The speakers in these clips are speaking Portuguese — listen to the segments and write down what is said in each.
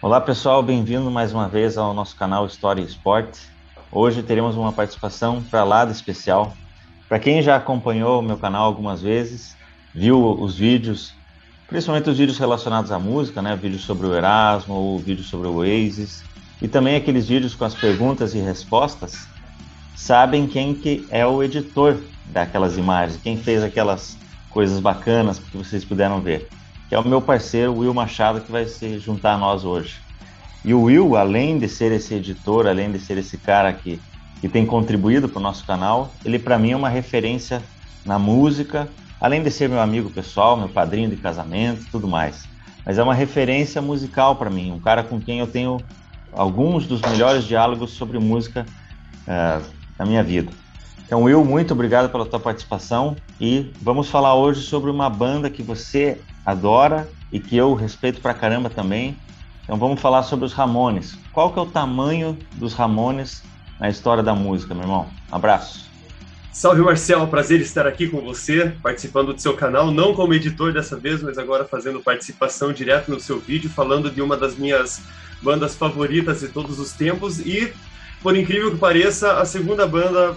Olá pessoal, bem-vindo mais uma vez ao nosso canal História e Esporte. Hoje teremos uma participação para lá de especial. Para quem já acompanhou o meu canal algumas vezes, viu os vídeos, principalmente os vídeos relacionados à música, né? Vídeos sobre o Erasmo, ou vídeos sobre o Oasis, e também aqueles vídeos com as perguntas e respostas, sabem quem que é o editor daquelas imagens, quem fez aquelas coisas bacanas que vocês puderam ver, que é o meu parceiro Will Machado, que vai se juntar a nós hoje. E o Will, além de ser esse editor, além de ser esse cara que tem contribuído para o nosso canal, ele para mim é uma referência na música, além de ser meu amigo pessoal, meu padrinho de casamento e tudo mais. Mas é uma referência musical para mim, um cara com quem eu tenho alguns dos melhores diálogos sobre música na minha vida. Então, Will, muito obrigado pela tua participação e vamos falar hoje sobre uma banda que você adora e que eu respeito pra caramba também. Então vamos falar sobre os Ramones. Qual que é o tamanho dos Ramones na história da música, meu irmão? Um abraço. Salve, Marcel, prazer estar aqui com você, participando do seu canal, não como editor dessa vez, mas agora fazendo participação direto no seu vídeo, falando de uma das minhas bandas favoritas de todos os tempos e, por incrível que pareça, a segunda banda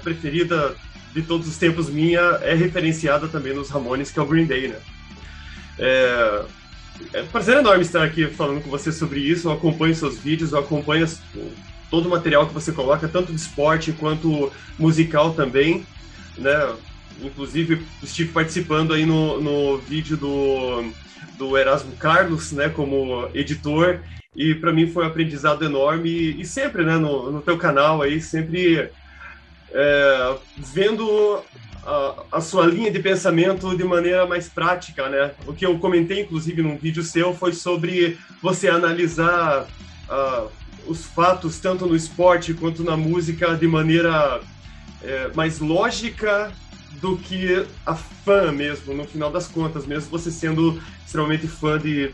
preferida de todos os tempos minha é referenciada também nos Ramones, que é o Green Day, né? É um prazer enorme estar aqui falando com você sobre isso. Eu acompanho seus vídeos, eu acompanho todo o material que você coloca, tanto de esporte quanto musical também, né? Inclusive, estive participando aí no vídeo do Erasmo Carlos, né, como editor, e para mim foi um aprendizado enorme. E sempre, né, no teu canal aí, sempre vendo a sua linha de pensamento de maneira mais prática, né? O que eu comentei, inclusive, num vídeo seu, foi sobre você analisar os fatos, tanto no esporte quanto na música, de maneira mais lógica do que a fã mesmo, no final das contas, mesmo você sendo extremamente fã de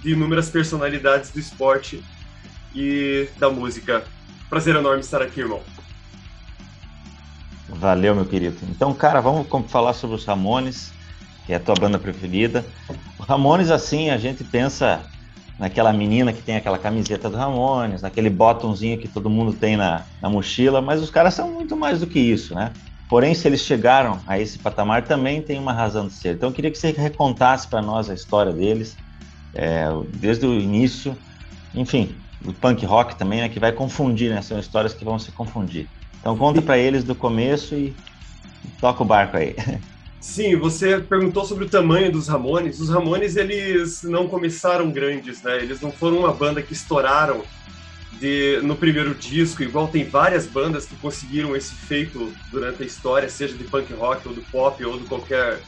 inúmeras personalidades do esporte e da música. Prazer enorme estar aqui, irmão. Valeu, meu querido. Então, cara, vamos falar sobre os Ramones, que é a tua banda preferida. O Ramones, assim, a gente pensa naquela menina que tem aquela camiseta do Ramones, naquele botãozinho que todo mundo tem na mochila, mas os caras são muito mais do que isso, né? Porém, se eles chegaram a esse patamar, também tem uma razão de ser. Então, eu queria que você recontasse para nós a história deles, desde o início, enfim, o punk rock também, né, que vai confundir, né? São histórias que vão se confundir. Então, conta para eles do começo e toca o barco aí. Sim, você perguntou sobre o tamanho dos Ramones. Os Ramones, eles não começaram grandes, né? Eles não foram uma banda que estouraram no primeiro disco, igual tem várias bandas que conseguiram esse feito durante a história, seja de punk rock ou do pop ou de qualquer...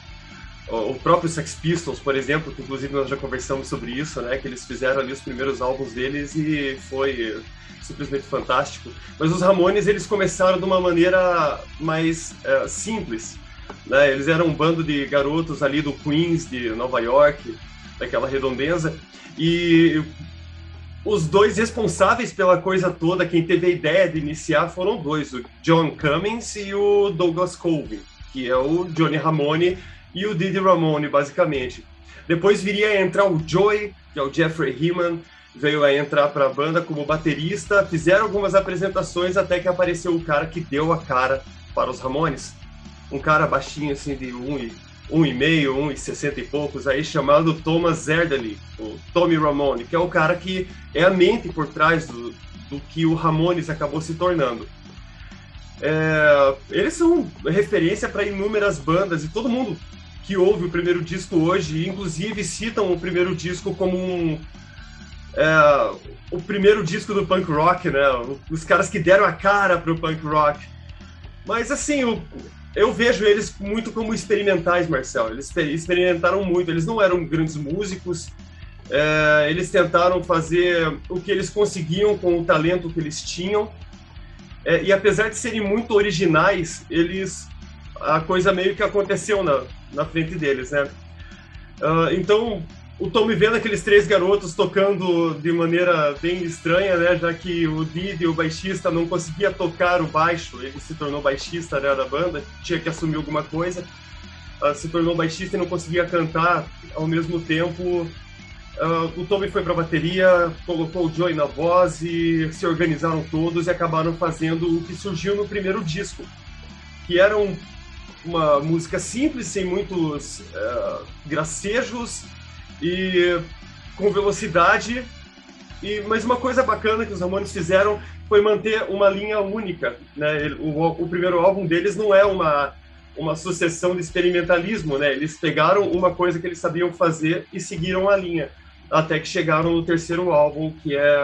O próprio Sex Pistols, por exemplo, que inclusive nós já conversamos sobre isso, né? Que eles fizeram ali os primeiros álbuns deles e foi simplesmente fantástico. Mas os Ramones, eles começaram de uma maneira mais simples, né? Eles eram um bando de garotos ali do Queens, de Nova York, daquela redondeza, e os dois responsáveis pela coisa toda, quem teve a ideia de iniciar, foram dois, o John Cummings e o Douglas Colvin, que é o Johnny Ramone e o Didi Ramone, basicamente. Depois viria a entrar o Joey, que é o Jeffrey Heeman, veio a entrar para a banda como baterista, fizeram algumas apresentações até que apareceu o cara que deu a cara para os Ramones, um cara baixinho assim de 1,5, 1,60 e poucos, aí chamado Thomas Erdely, o Tommy Ramone, que é o cara que é a mente por trás do que o Ramones acabou se tornando. Eles são referência para inúmeras bandas e todo mundo que ouve o primeiro disco hoje, inclusive citam o primeiro disco como o primeiro disco do punk rock, né? Os caras que deram a cara pro punk rock. Mas assim, eu vejo eles muito como experimentais, Marcel. Eles experimentaram muito, eles não eram grandes músicos, eles tentaram fazer o que eles conseguiam com o talento que eles tinham, e apesar de serem muito originais, a coisa meio que aconteceu na frente deles, né? Então, o Tommy vendo aqueles três garotos tocando de maneira bem estranha, né? Já que o Didi, o baixista, não conseguia tocar o baixo, ele se tornou baixista, né, da banda, tinha que assumir alguma coisa, se tornou baixista e não conseguia cantar ao mesmo tempo. o Tommy foi para a bateria, colocou o Joey na voz e se organizaram todos e acabaram fazendo o que surgiu no primeiro disco, que era uma música simples, sem muitos gracejos e com velocidade. Mas uma coisa bacana que os Ramones fizeram foi manter uma linha única, né? O primeiro álbum deles não é uma sucessão de experimentalismo, né? Eles pegaram uma coisa que eles sabiam fazer e seguiram a linha, até que chegaram no terceiro álbum, que é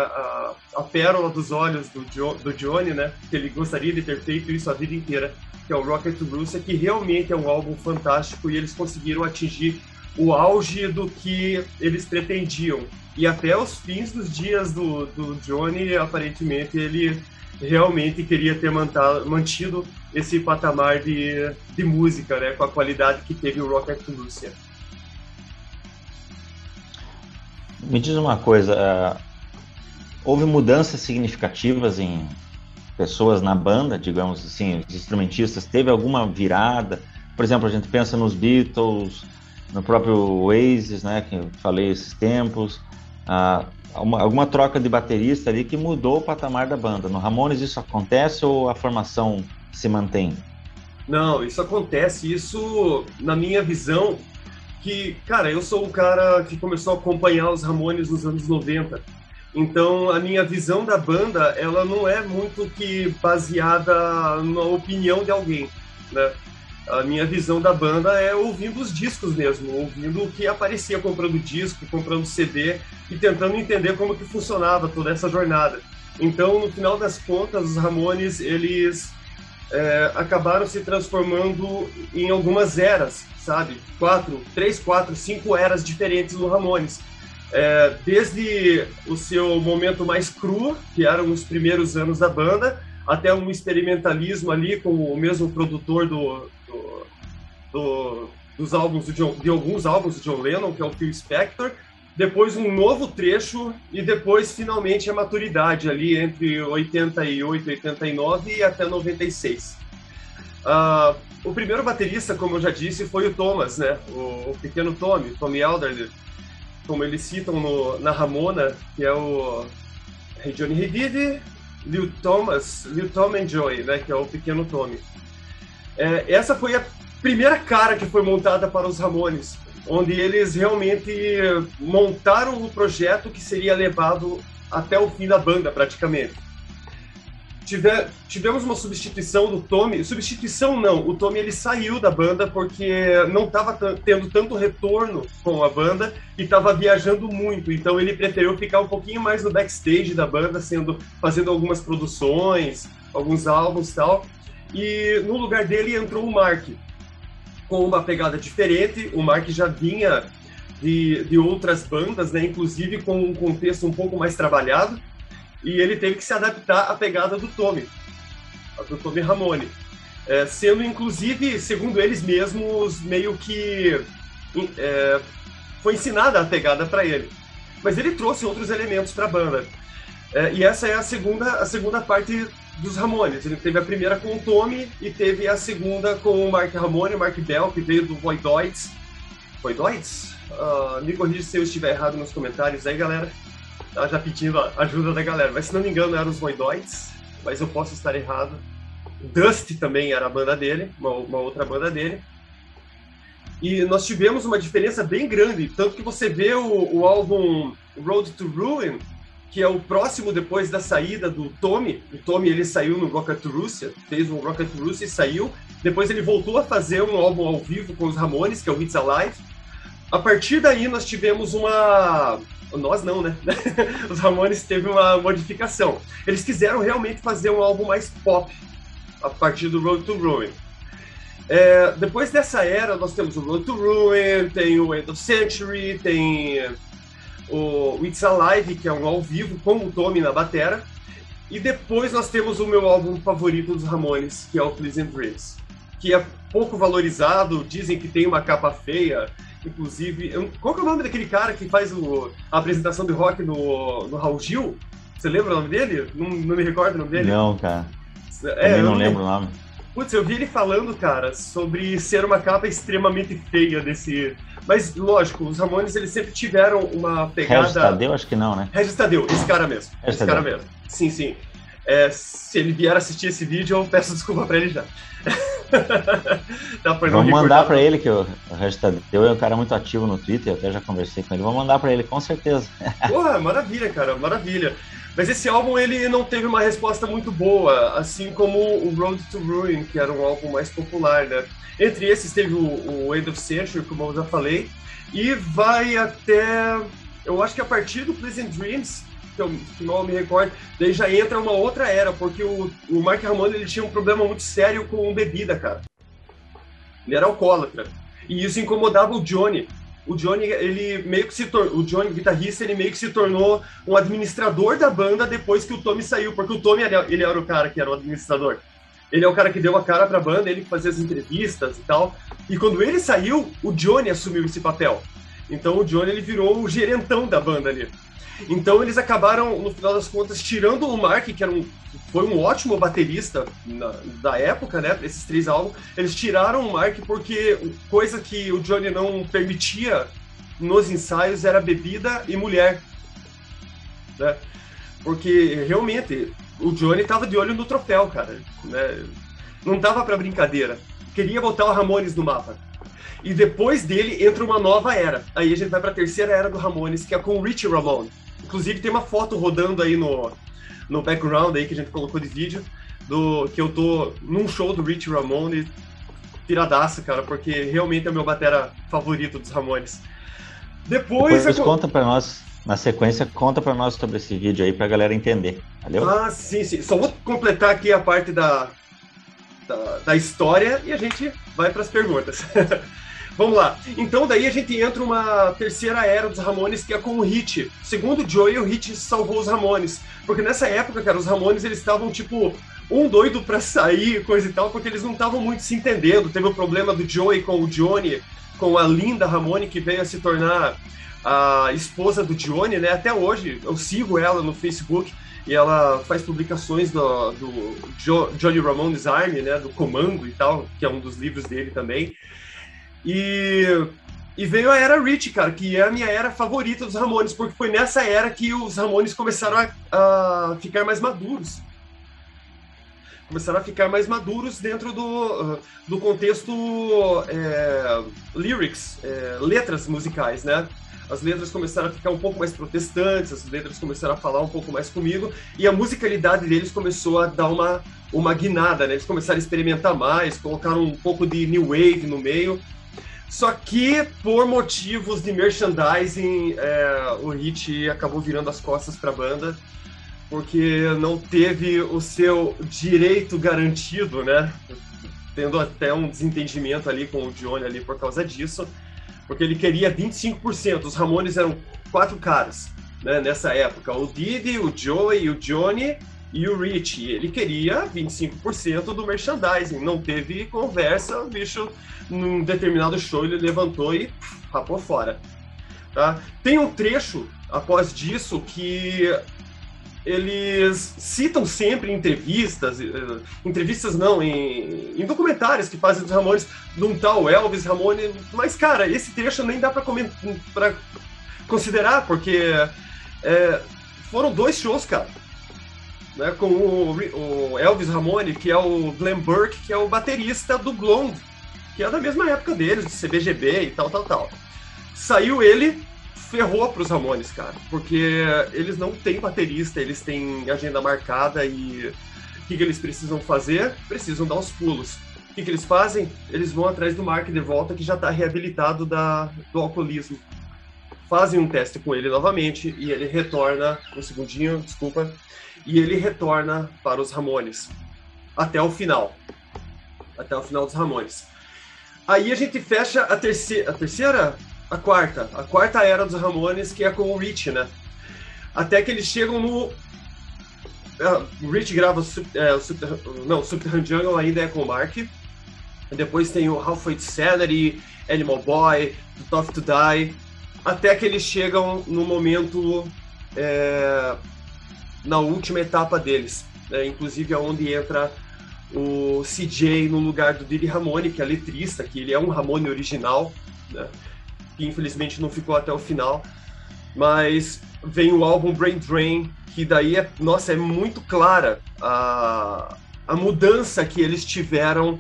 a pérola dos olhos do Johnny, né? Que ele gostaria de ter feito isso a vida inteira, que é o Rocket to Russia, que realmente é um álbum fantástico e eles conseguiram atingir o auge do que eles pretendiam. E até os fins dos dias do Johnny, aparentemente, ele realmente queria ter mantido esse patamar de música, né? Com a qualidade que teve o Rocket to Russia. Me diz uma coisa, houve mudanças significativas em pessoas na banda, digamos assim, os instrumentistas, teve alguma virada? Por exemplo, a gente pensa nos Beatles, no próprio Oasis, né, que eu falei esses tempos, alguma troca de baterista ali que mudou o patamar da banda. No Ramones isso acontece ou a formação se mantém? Não, isso acontece, isso na minha visão, que, cara, eu sou um cara que começou a acompanhar os Ramones nos anos 90, então a minha visão da banda, ela não é muito que baseada na opinião de alguém, né? A minha visão da banda é ouvindo os discos mesmo, ouvindo o que aparecia, comprando disco, comprando CD e tentando entender como que funcionava toda essa jornada. Então, no final das contas, os Ramones, eles acabaram se transformando em algumas eras, sabe? 3, 4, 5 eras diferentes do Ramones. Desde o seu momento mais cru, que eram os primeiros anos da banda, até um experimentalismo ali com o mesmo produtor dos álbuns de alguns álbuns de John Lennon, que é o Phil Spector, depois um novo trecho e depois finalmente a maturidade ali entre 88, 89 e até 96. O primeiro baterista, como eu já disse, foi o Thomas, né? O pequeno Tommy Alderler, como eles citam na Ramona, que é o Hey Johnny Hey Didi, Lil Tom and Joey, né? Que é o pequeno Tommy. Essa foi a primeira cara que foi montada para os Ramones, onde eles realmente montaram o projeto que seria levado até o fim da banda, praticamente. Tivemos uma substituição do Tommy. Substituição não, o Tommy ele saiu da banda porque não estava tendo tanto retorno com a banda e estava viajando muito, então ele preferiu ficar um pouquinho mais no backstage da banda, fazendo algumas produções, alguns álbuns e tal, e no lugar dele entrou o Mark, com uma pegada diferente. O Mark já vinha de outras bandas, né, inclusive com um contexto um pouco mais trabalhado, e ele teve que se adaptar à pegada do Tommy Ramone, sendo inclusive, segundo eles mesmos, meio que foi ensinada a pegada para ele. Mas ele trouxe outros elementos para a banda. E essa é a segunda parte dos Ramones. Ele teve a primeira com o Tommy e teve a segunda com o Mark Ramone, o Mark Bell, que veio do Voidoids. Voidoids? Me corrija se eu estiver errado nos comentários aí, galera. Tá já pedindo a ajuda da galera. Mas se não me engano, eram os Voidoids, mas eu posso estar errado. Dust também era a banda dele, uma outra banda dele. E nós tivemos uma diferença bem grande, tanto que você vê o álbum Road to Ruin, que é o próximo depois da saída do Tommy. O Tommy ele saiu no Rocket to Russia, fez um Rocket to Russia e saiu. Depois ele voltou a fazer um álbum ao vivo com os Ramones, que é o It's Alive. A partir daí nós tivemos uma... Nós não, né? Os Ramones teve uma modificação. Eles quiseram realmente fazer um álbum mais pop a partir do Road to Ruin. Depois dessa era, nós temos o Road to Ruin, tem o End of Century, tem o It's Alive, que é um ao vivo com o Tommy na batera. E depois nós temos o meu álbum favorito dos Ramones, que é o Pleasant Dreams, que é pouco valorizado, dizem que tem uma capa feia. Inclusive, qual que é o nome daquele cara que faz a apresentação de rock no Raul Gil? Você lembra o nome dele? Não me recordo o nome dele? Não, cara. Também não lembro o nome. Putz, eu vi ele falando, cara, sobre ser uma capa extremamente feia desse... Mas, lógico, os Ramones, eles sempre tiveram uma pegada... Regis Tadeu, acho que não, né? Regis Tadeu, esse cara mesmo. Regis Esse cara Tadeu. mesmo. Sim, sim. Se ele vier assistir esse vídeo, eu peço desculpa pra ele já. Vamos mandar pra ele, que o Regis Tadeu é um cara muito ativo no Twitter, eu até já conversei com ele. Vamos mandar pra ele, com certeza. Porra, maravilha, cara, maravilha. Mas esse álbum, ele não teve uma resposta muito boa, assim como o Road to Ruin, que era um álbum mais popular, né? Entre esses teve o End of Century, como eu já falei, e vai até... Eu acho que a partir do Pleasant Dreams, que não me recordo, daí já entra uma outra era, porque o Mark Ramone, ele tinha um problema muito sério com bebida, cara. Ele era alcoólatra. E isso incomodava o Johnny. O Johnny, ele meio que se tornou... O Johnny, o guitarrista, ele meio que se tornou um administrador da banda depois que o Tommy saiu, porque o Tommy, ele era o cara que era o administrador. Ele é o cara que deu a cara pra banda, ele que fazia as entrevistas e tal. E quando ele saiu, o Johnny assumiu esse papel. Então o Johnny, ele virou o gerentão da banda ali. Então eles acabaram, no final das contas, tirando o Mark, que foi um ótimo baterista da época, né, para esses 3 álbuns, eles tiraram o Mark porque coisa que o Johnny não permitia nos ensaios era bebida e mulher, né? Porque realmente o Johnny tava de olho no troféu, cara, né? Não tava para brincadeira, queria botar o Ramones no mapa. E depois dele entra uma nova era. Aí a gente vai para a terceira era do Ramones, que é com o Richie Ramone. Inclusive tem uma foto rodando aí no background aí que a gente colocou de vídeo, que eu tô num show do Richie Ramone, piradaço, cara, porque realmente é o meu batera favorito dos Ramones. Depois conta pra nós, na sequência, conta pra nós sobre esse vídeo aí pra galera entender, valeu? Ah, sim. Só vou completar aqui a parte da história e a gente vai pras perguntas. Vamos lá. Então daí a gente entra uma terceira era dos Ramones, que é com o Hit. Segundo o Joey, o Hit salvou os Ramones. Porque nessa época, cara, os Ramones, eles estavam, tipo, um doido pra sair, coisa e tal, porque eles não estavam muito se entendendo. Teve o problema do Joey com o Johnny, com a Linda Ramone, que veio a se tornar a esposa do Johnny, né? Até hoje, eu sigo ela no Facebook, e ela faz publicações do Johnny Ramone's Army, né? Do Comando e tal, que é um dos livros dele também. E veio a era Rich, cara, que é a minha era favorita dos Ramones, porque foi nessa era que os Ramones começaram a ficar mais maduros. Começaram a ficar mais maduros dentro do contexto lyrics, letras musicais, né? As letras começaram a ficar um pouco mais protestantes, as letras começaram a falar um pouco mais comigo, e a musicalidade deles começou a dar uma guinada, né? Eles começaram a experimentar mais, colocaram um pouco de new wave no meio. Só que, por motivos de merchandising, o Hit acabou virando as costas para a banda, porque não teve o seu direito garantido, né? Tendo até um desentendimento ali com o Johnny ali por causa disso, porque ele queria 25%. Os Ramones eram 4 caras, né, nessa época. O Didi, o Joey, o Johnny e o Rich. Ele queria 25% do merchandising. Não teve conversa, o bicho, num determinado show, ele levantou e rapou fora. Tá? Tem um trecho, após disso, que eles citam sempre em entrevistas não, em documentários que fazem dos Ramones, de um tal Elvis Ramone, mas, cara, esse trecho nem dá pra considerar, porque foram 2 shows, cara, né, com o Elvis Ramone, que é o Glenn Burke, que é o baterista do Blonde, que é da mesma época deles, de CBGB e tal. Saiu ele, ferrou pros Ramones, cara, porque eles não têm baterista, eles têm agenda marcada e o que eles precisam fazer? Precisam dar os pulos. O que eles fazem? Eles vão atrás do Mark de volta, que já tá reabilitado do alcoolismo. Fazem um teste com ele novamente e ele retorna, um segundinho, desculpa, e ele retorna para os Ramones. Até o final dos Ramones. Aí a gente fecha a quarta era dos Ramones, que é com o Rich, né? Até que eles chegam no... O Rich grava Subterranean Jungle ainda é com o Mark. Depois tem o Halfway to Sanity, Animal Boy, Tough to Die. Até que eles chegam no momento... na última etapa deles. Inclusive é onde entra o CJ no lugar do Didi Ramone, que é letrista, que ele é um Ramone original, né? Que infelizmente não ficou até o final. Mas vem o álbum Brain Drain, que daí é muito clara a mudança que eles tiveram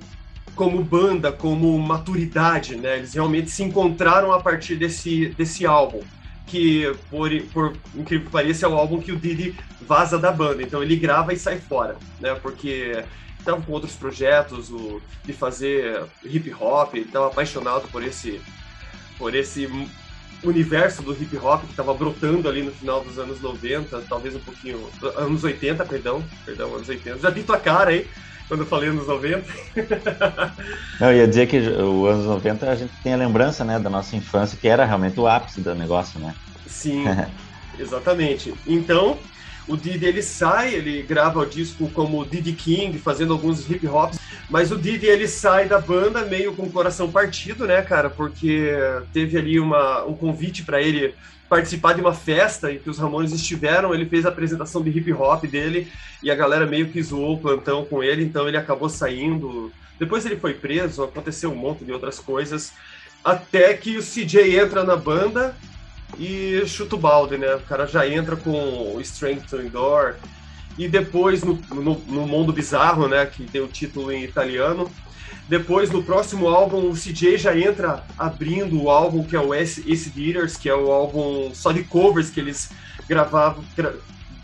como banda, como maturidade, né? Eles realmente se encontraram a partir desse álbum, que, por incrível que pareça, é o álbum que o Didi vaza da banda. Então ele grava e sai fora, né? Porque estava com outros projetos de fazer hip hop, estava apaixonado por esse universo do hip hop que estava brotando ali no final dos anos 90, talvez um pouquinho, anos 80, perdão, anos 80. Já vi tua cara aí quando eu falei anos 90. Não, eu ia dizer que os anos 90 a gente tem a lembrança, né, da nossa infância, que era realmente o ápice do negócio, né? Sim, exatamente. Então, o Didi, ele grava o disco como Didi King, fazendo alguns hip hops, mas o Didi, ele sai da banda meio com o coração partido, né, cara, porque teve ali um convite para ele participar de uma festa em que os Ramones estiveram, ele fez a apresentação de hip hop dele e a galera meio que zoou o plantão com ele, então ele acabou saindo. Depois ele foi preso, aconteceu um monte de outras coisas, até que o CJ entra na banda e chuta o balde, né? O cara já entra com o Strength to Endure. E depois, no Mundo Bizarro, né? Que tem o título em italiano. Depois, no próximo álbum, o CJ já entra abrindo o álbum que é o Acid Eaters, que é o álbum só de covers que eles gravavam,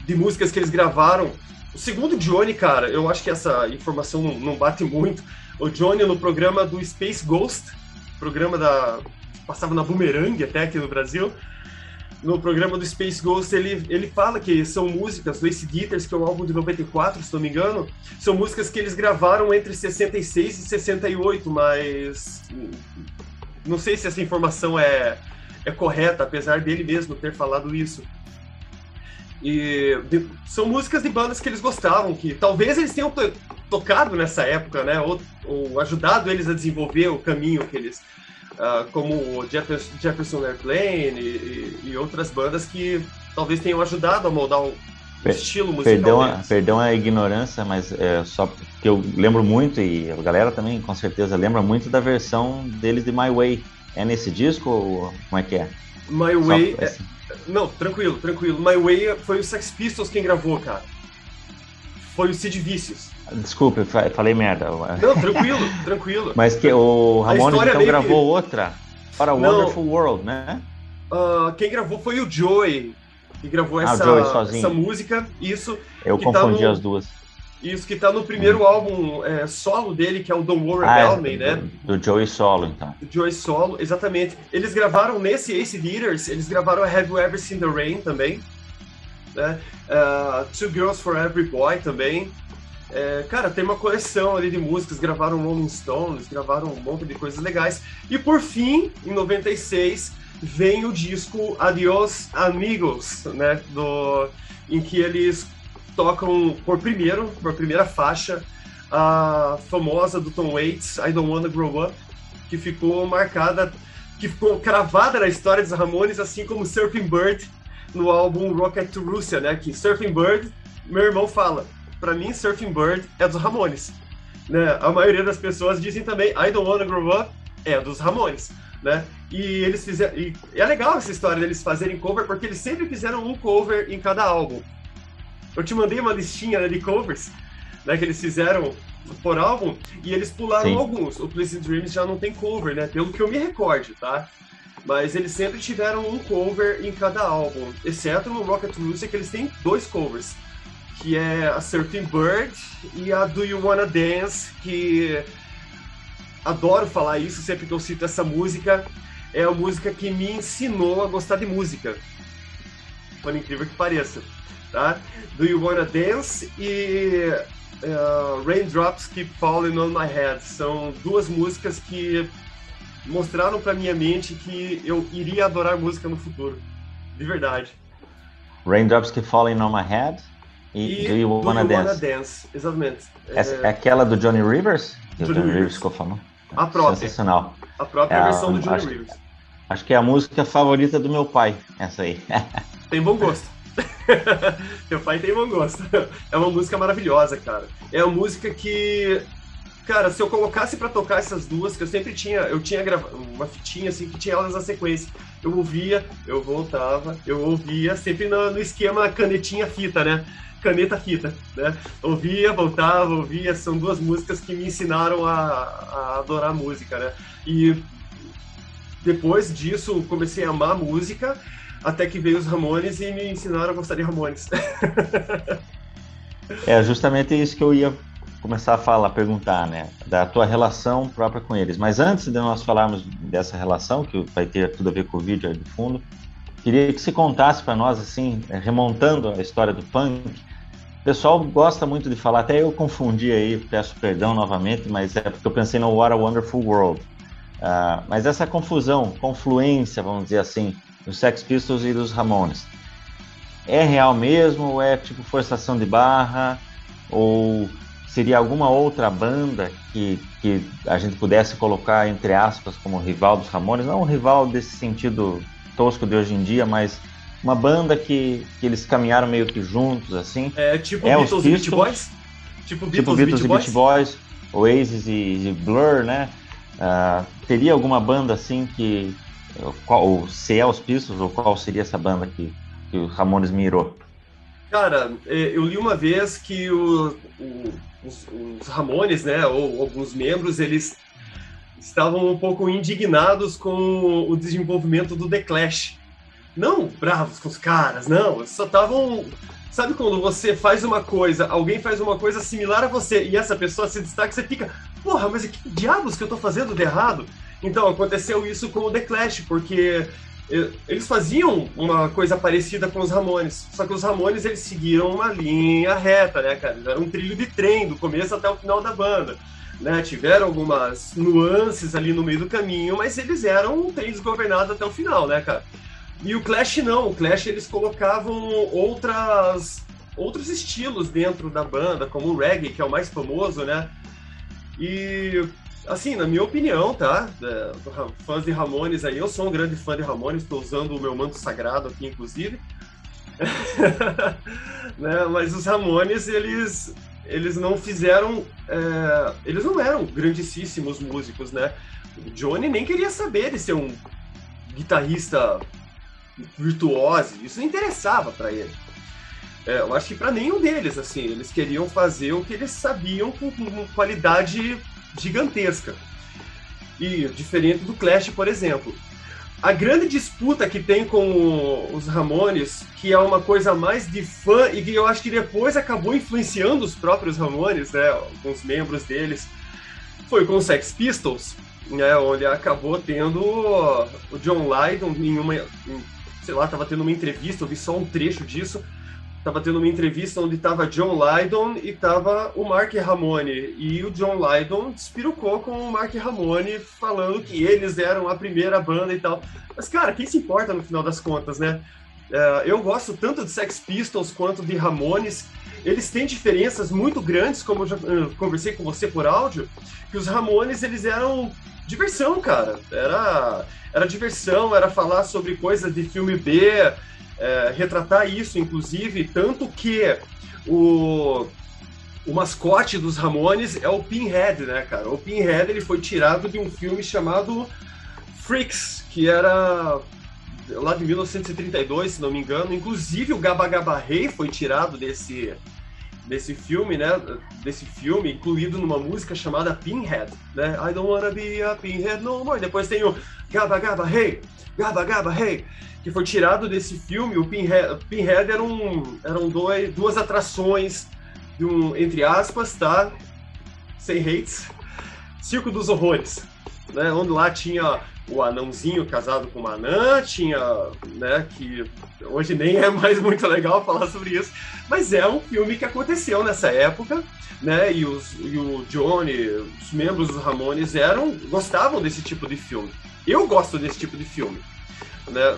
de músicas que eles gravaram. O segundo Johnny, cara, eu acho que essa informação não bate muito. O Johnny, no programa do Space Ghost, programa passava na Boomerang até aqui no Brasil. No programa do Space Ghost, ele fala que são músicas do Acid Eaters, que é o álbum de 94, se não me engano, são músicas que eles gravaram entre 66 e 68, mas não sei se essa informação é correta, apesar dele mesmo ter falado isso. E são músicas de bandas que eles gostavam, que talvez eles tenham tocado nessa época, né, ou ajudado eles a desenvolver o caminho que eles... como o Jefferson Airplane e outras bandas que talvez tenham ajudado a moldar o estilo musical. Perdão a ignorância, mas só que eu lembro muito, e a galera também com certeza lembra muito da versão deles de My Way. É nesse disco ou como é que é? My Way... Não, tranquilo. My Way foi o Sex Pistols quem gravou, cara. Foi o Sid Vicious. Desculpe, falei merda. Não, tranquilo. Mas que o Ramones então gravou outra para Wonderful World, né? Quem gravou foi o Joey, que gravou essa música. Isso. Eu confundi as duas. Isso, que tá no primeiro álbum solo dele, que é o Don't Worry About Me, né? Do Joey Solo, então. Do Joey Solo, exatamente. Eles gravaram nesse Acid Eaters, eles gravaram Have You Ever Seen the Rain também. Né? Two Girls for Every Boy também. Cara, tem uma coleção ali de músicas, gravaram Rolling Stones, gravaram um monte de coisas legais. E por fim, em 96, vem o disco Adios Amigos, né? Em que eles tocam por primeira faixa, a famosa do Tom Waits, I Don't Wanna Grow Up, que ficou cravada na história dos Ramones, assim como Surfing Bird no álbum Rocket to Russia, né? Que Surfing Bird, meu irmão fala, pra mim Surfing Bird é dos Ramones, né? A maioria das pessoas dizem também I Don't Wanna Grow Up é dos Ramones, né? E eles fizeram, e é legal essa história deles fazerem cover, porque eles sempre fizeram um cover em cada álbum. Eu te mandei uma listinha, né, de covers, né, que eles fizeram por álbum, e eles pularam alguns. O Pleasant Dreams já não tem cover, né? Pelo que eu me recorde, tá? Mas eles sempre tiveram um cover em cada álbum, exceto no Rocket Russia, que eles têm 2 covers, que é a Surfing Bird e a Do You Wanna Dance, que adoro falar isso sempre que eu cito essa música, é a música que me ensinou a gostar de música, por incrível que pareça, tá? Do You Wanna Dance e Raindrops Keep Falling on My Head, são 2 músicas que mostraram pra minha mente que eu iria adorar música no futuro, de verdade. Raindrops Keep Falling on My Head e Do You Wanna Dance, exatamente. É aquela do Johnny Rivers? Que o Johnny Rivers ficou falando? A própria. Sensacional. A própria versão do Johnny Rivers. Acho que é a música favorita do meu pai, essa aí. Tem bom gosto. Teu pai tem bom gosto. É uma música maravilhosa, cara. É uma música que, cara, se eu colocasse pra tocar essas duas, que eu tinha uma fitinha assim que tinha elas na sequência. Eu ouvia, eu voltava, eu ouvia, sempre no esquema canetinha fita, né? Caneta fita, né? Ouvia, voltava, ouvia. São duas músicas que me ensinaram a adorar música, né? E depois disso comecei a amar música, até que veio os Ramones e me ensinaram a gostar de Ramones. É justamente isso que eu ia começar a perguntar, né? Da tua relação própria com eles. Mas antes de nós falarmos dessa relação, que vai ter tudo a ver com o vídeo aí do fundo, queria que você contasse para nós, assim, remontando a história do punk. O pessoal gosta muito de falar, até eu confundi aí, peço perdão novamente, mas é porque eu pensei no What a Wonderful World. Mas essa confluência, vamos dizer assim, dos Sex Pistols e dos Ramones, é real mesmo? Ou é tipo forçação de barra? Ou seria alguma outra banda que a gente pudesse colocar, entre aspas, como rival dos Ramones? Não um rival desse sentido tosco de hoje em dia, mas uma banda que eles caminharam meio que juntos, assim. Tipo Beatles e Beach Boys? Tipo Beatles e Beach Boys, Oasis e Blur, né? Teria alguma banda assim que... se é os Pistols, ou qual seria essa banda que o Ramones mirou? Cara, eu li uma vez que os Ramones, né, ou alguns membros, eles estavam um pouco indignados com o desenvolvimento do The Clash. Não bravos com os caras, não. Só estavam... Sabe quando você faz uma coisa, alguém faz uma coisa similar a você, e essa pessoa se destaca, você fica... Porra, mas que diabos que eu tô fazendo de errado? Então, aconteceu isso com o The Clash, porque eles faziam uma coisa parecida com os Ramones, só que os Ramones, eles seguiram uma linha reta, né, cara? Era um trilho de trem, do começo até o final da banda, né? Tiveram algumas nuances ali no meio do caminho, mas eles eram um trem desgovernado até o final, né, cara? E o Clash não, o Clash eles colocavam outros estilos dentro da banda, como o reggae, que é o mais famoso, né? E, assim, na minha opinião, tá? Fãs de Ramones aí, eu sou um grande fã de Ramones, estou usando o meu manto sagrado aqui, inclusive. Né? Mas os Ramones, eles não fizeram... eles não eram grandíssimos músicos, né? O Johnny nem queria saber de ser um guitarrista virtuoso, isso não interessava para ele. Eu acho que para nenhum deles, assim, eles queriam fazer o que eles sabiam com qualidade gigantesca. E diferente do Clash, por exemplo. A grande disputa que tem com os Ramones, que é uma coisa mais de fã, e que eu acho que depois acabou influenciando os próprios Ramones, né, alguns membros deles, foi com os Sex Pistols, né, onde acabou tendo o John Lydon sei lá, tava tendo uma entrevista, eu vi só um trecho disso, tava tendo uma entrevista onde tava John Lydon e tava o Mark Ramone, e o John Lydon despirucou com o Mark Ramone falando que eles eram a primeira banda e tal. Mas, cara, quem se importa no final das contas, né? Eu gosto tanto de Sex Pistols quanto de Ramones. Eles têm diferenças muito grandes, como eu já conversei com você por áudio, que os Ramones, eles eram diversão, cara. Era diversão, era falar sobre coisas de filme B, retratar isso, inclusive, tanto que o mascote dos Ramones é o Pinhead, né, cara? O Pinhead, ele foi tirado de um filme chamado Freaks, que era lá de 1932, se não me engano. Inclusive, o Gabba Gabba Hey foi tirado desse filme, né? Desse filme, incluído numa música chamada Pinhead, né? I don't wanna be a Pinhead no more. Depois tem o Gabba Gabba Hey, Gabba Gabba Hey, que foi tirado desse filme. O Pinhead eram duas atrações de entre aspas, tá? Sem hates, Circo dos Horrores, né? Onde lá tinha o anãozinho casado com uma anã, tinha, né, que hoje nem é mais muito legal falar sobre isso, mas é um filme que aconteceu nessa época, né, e o Johnny, os membros dos Ramones gostavam desse tipo de filme. Eu gosto desse tipo de filme, né,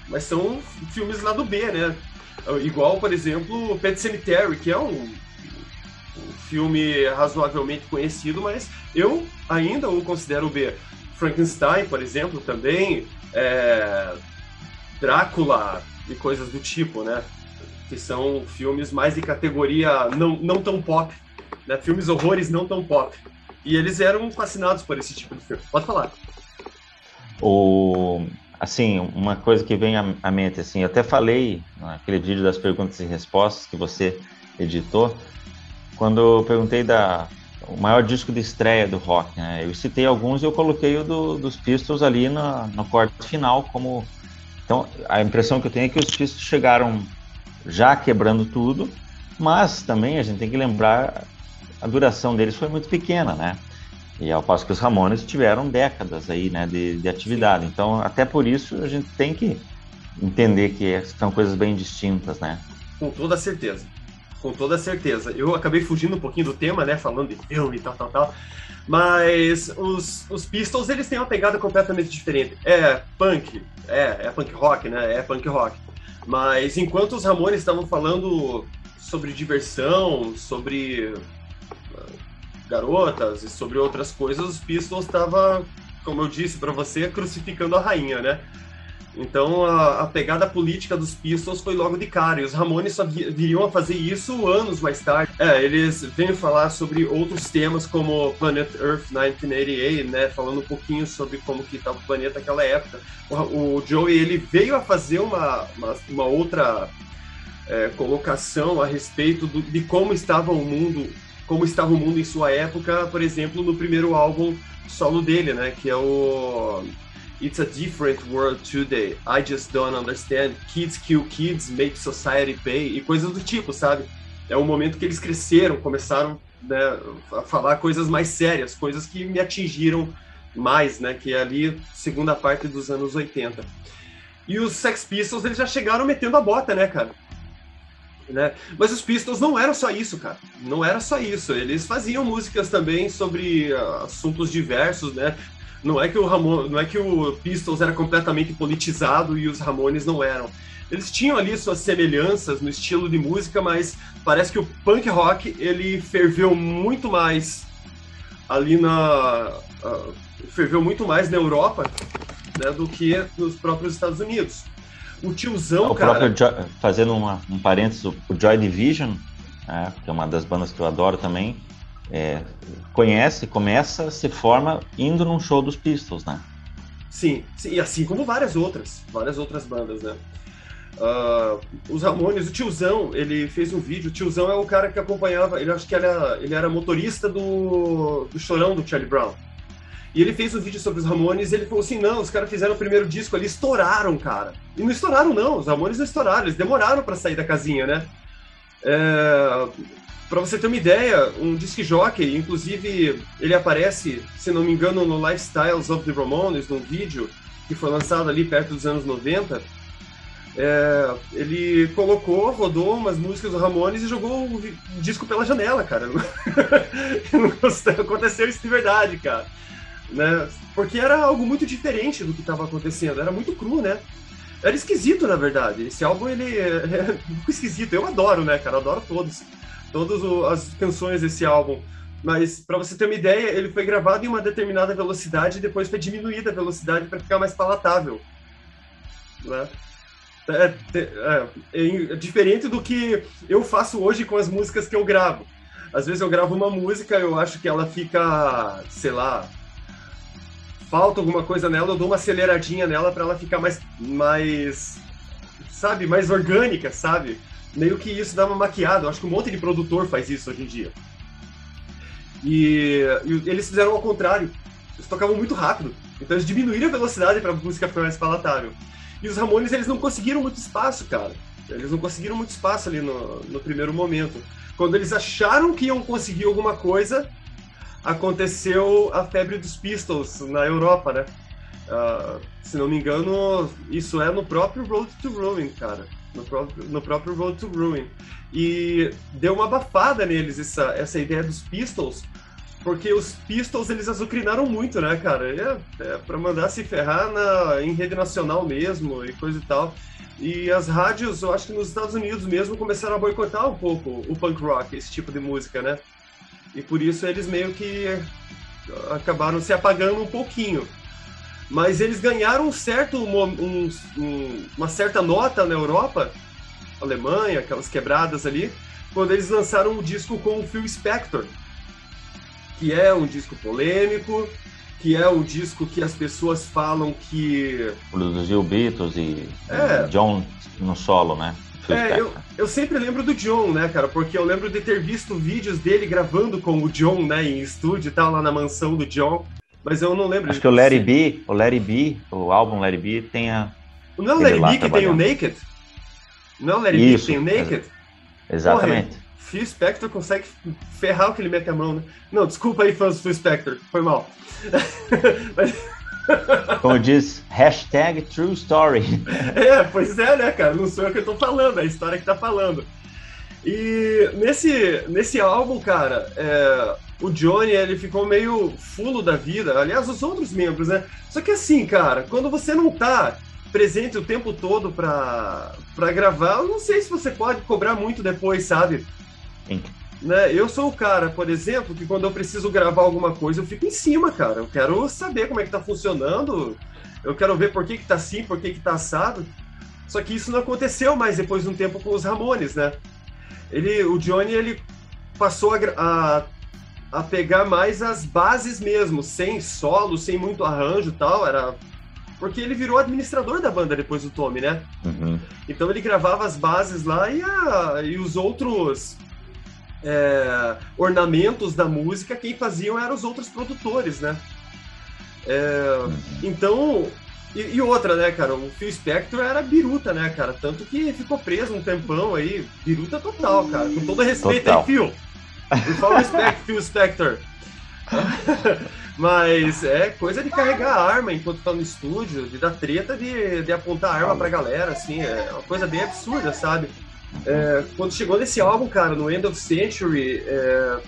mas são filmes lá do B, né, igual, por exemplo, Pet Sematary, que é um filme razoavelmente conhecido, mas eu ainda o considero B. Frankenstein, por exemplo, também, Drácula e coisas do tipo, né? que são filmes mais de categoria não tão pop, né? Filmes horrores não tão pop. E eles eram fascinados por esse tipo de filme. Pode falar. Assim, uma coisa que vem à mente, assim, eu até falei naquele vídeo das perguntas e respostas que você editou, quando eu perguntei o maior disco de estreia do rock, né? Eu citei alguns e eu coloquei o dos Pistols ali no corte final, como... Então, a impressão que eu tenho é que os Pistols chegaram já quebrando tudo, mas também a gente tem que lembrar, a duração deles foi muito pequena, né? E ao passo que os Ramones tiveram décadas aí, né, de atividade. Então, até por isso, a gente tem que entender que são coisas bem distintas, né? Com toda certeza. Com toda certeza. Eu acabei fugindo um pouquinho do tema, né, falando de filme e tal. Mas os Pistols, eles têm uma pegada completamente diferente. É punk, é punk rock, né? É punk rock. Mas enquanto os Ramones estavam falando sobre diversão, sobre garotas e sobre outras coisas, os Pistols estavam, como eu disse para você, crucificando a rainha, né? Então a pegada política dos Pistols foi logo de cara, e os Ramones só viriam a fazer isso anos mais tarde. Eles vêm falar sobre outros temas como Planet Earth 1988, né? Falando um pouquinho sobre como que estava o planeta naquela época. O Joey, ele veio a fazer uma outra colocação a respeito de como estava o mundo em sua época, por exemplo, no primeiro álbum solo dele, né, que é o It's a Different World Today, I Just Don't Understand, Kids Kill Kids, Make Society Pay, e coisas do tipo, sabe? É um momento que eles cresceram, começaram, né, a falar coisas mais sérias, coisas que me atingiram mais, né, que é ali segunda parte dos anos 80. E os Sex Pistols, eles já chegaram metendo a bota, né, cara? Né? Mas os Pistols não eram só isso, cara. Não era só isso. Eles faziam músicas também sobre assuntos diversos, né? Não é que o Pistols era completamente politizado e os Ramones não eram. Eles tinham ali suas semelhanças no estilo de música, mas parece que o punk rock ele ferveu muito mais ali ferveu muito mais na Europa, né, do que nos próprios Estados Unidos. O tiozão, cara... Fazendo um parênteses, o Joy Division, que é uma das bandas que eu adoro também, se forma indo num show dos Pistols, né? Sim, e assim como várias outras bandas, né? Os Ramones, o tiozão, ele fez um vídeo, o tiozão é o cara que acompanhava, ele acho que ele era motorista do Chorão do Charlie Brown. E ele fez um vídeo sobre os Ramones e ele falou assim, não, os caras fizeram o primeiro disco ali, estouraram, cara. E não estouraram não, os Ramones não estouraram, eles demoraram pra sair da casinha, né? Pra você ter uma ideia, um disc jockey, inclusive ele aparece, se não me engano, no Lifestyles of the Ramones, num vídeo que foi lançado ali perto dos anos 90, ele rodou umas músicas do Ramones e jogou o disco pela janela, cara. Não aconteceu isso de verdade, cara. Né? Porque era algo muito diferente do que estava acontecendo, era muito cru, né? Era esquisito, na verdade. Esse álbum, ele é muito esquisito. Eu adoro, né, cara? Eu adoro todas as canções desse álbum. Mas, para você ter uma ideia, ele foi gravado em uma determinada velocidade e depois foi diminuída a velocidade para ficar mais palatável. Né? É diferente do que eu faço hoje com as músicas que eu gravo. Às vezes eu gravo uma música, eu acho que ela fica, sei lá, falta alguma coisa nela, eu dou uma aceleradinha nela para ela ficar mais, sabe, mais orgânica, sabe? Meio que isso dá uma maquiada. Eu acho que um monte de produtor faz isso hoje em dia. E eles fizeram ao contrário. Eles tocavam muito rápido. Então eles diminuíram a velocidade para a música ficar mais palatável. E os Ramones, eles não conseguiram muito espaço, cara. Eles não conseguiram muito espaço ali no primeiro momento. Quando eles acharam que iam conseguir alguma coisa, aconteceu a febre dos Pistols na Europa, né? Se não me engano, isso é no próprio Road to Ruin, cara. No próprio Road to Ruin. E deu uma abafada neles essa ideia dos Pistols, porque os Pistols, eles azucrinaram muito, né, cara? Pra mandar se ferrar em rede nacional mesmo e coisa e tal. E as rádios, eu acho que nos Estados Unidos mesmo, começaram a boicotar um pouco o punk rock, esse tipo de música, né? E por isso eles meio que acabaram se apagando um pouquinho. Mas eles ganharam uma certa nota na Europa Alemanha, aquelas quebradas ali, quando eles lançaram um disco com o Phil Spector, que é um disco polêmico, que é um disco que as pessoas falam que... Produziu Beatles e John no solo, né? Eu sempre lembro do John, né, cara? Porque eu lembro de ter visto vídeos dele gravando com o John, né, em estúdio e tal, lá na mansão do John, mas eu não lembro. Acho que o Let It Be, o álbum Let It Be tem a... Não é o Let It Be que tem o Naked? Não é o Let It Be que tem o Naked? Exatamente. Porra, Phil Spector consegue ferrar o que ele mete a mão, né? Não, desculpa aí, fãs do Phil Spector, foi mal. Mas... Como diz, #True Story. Pois é, né, cara? Não sou eu que tô falando, é a história que tá falando. E nesse álbum, cara, o Johnny, ele ficou meio fulo da vida. Aliás, os outros membros, né? Só que assim, cara, quando você não tá presente o tempo todo pra gravar, eu não sei se você pode cobrar muito depois, sabe? Sim. Né? Eu sou o cara, por exemplo, que quando eu preciso gravar alguma coisa, eu fico em cima, cara. Eu quero saber como é que tá funcionando, eu quero ver por que tá assim, por que tá assado. Só que isso não aconteceu mais depois de um tempo com os Ramones, né? O Johnny, ele passou a pegar mais as bases mesmo, sem solo, sem muito arranjo e tal, porque ele virou administrador da banda depois do Tommy, né? Uhum. Então ele gravava as bases lá e os outros... ornamentos da música, quem faziam eram os outros produtores, né? Então, e outra, né, cara, o Phil Spector era biruta, né, cara, tanto que ficou preso um tempão aí, biruta total, cara, com todo respeito total. Aí, Phil, por favor, Phil Spector. Mas é coisa de carregar a arma enquanto tá no estúdio, de dar treta, de apontar a arma pra galera, assim, é uma coisa bem absurda, sabe? Quando chegou nesse álbum, cara, no End of Century,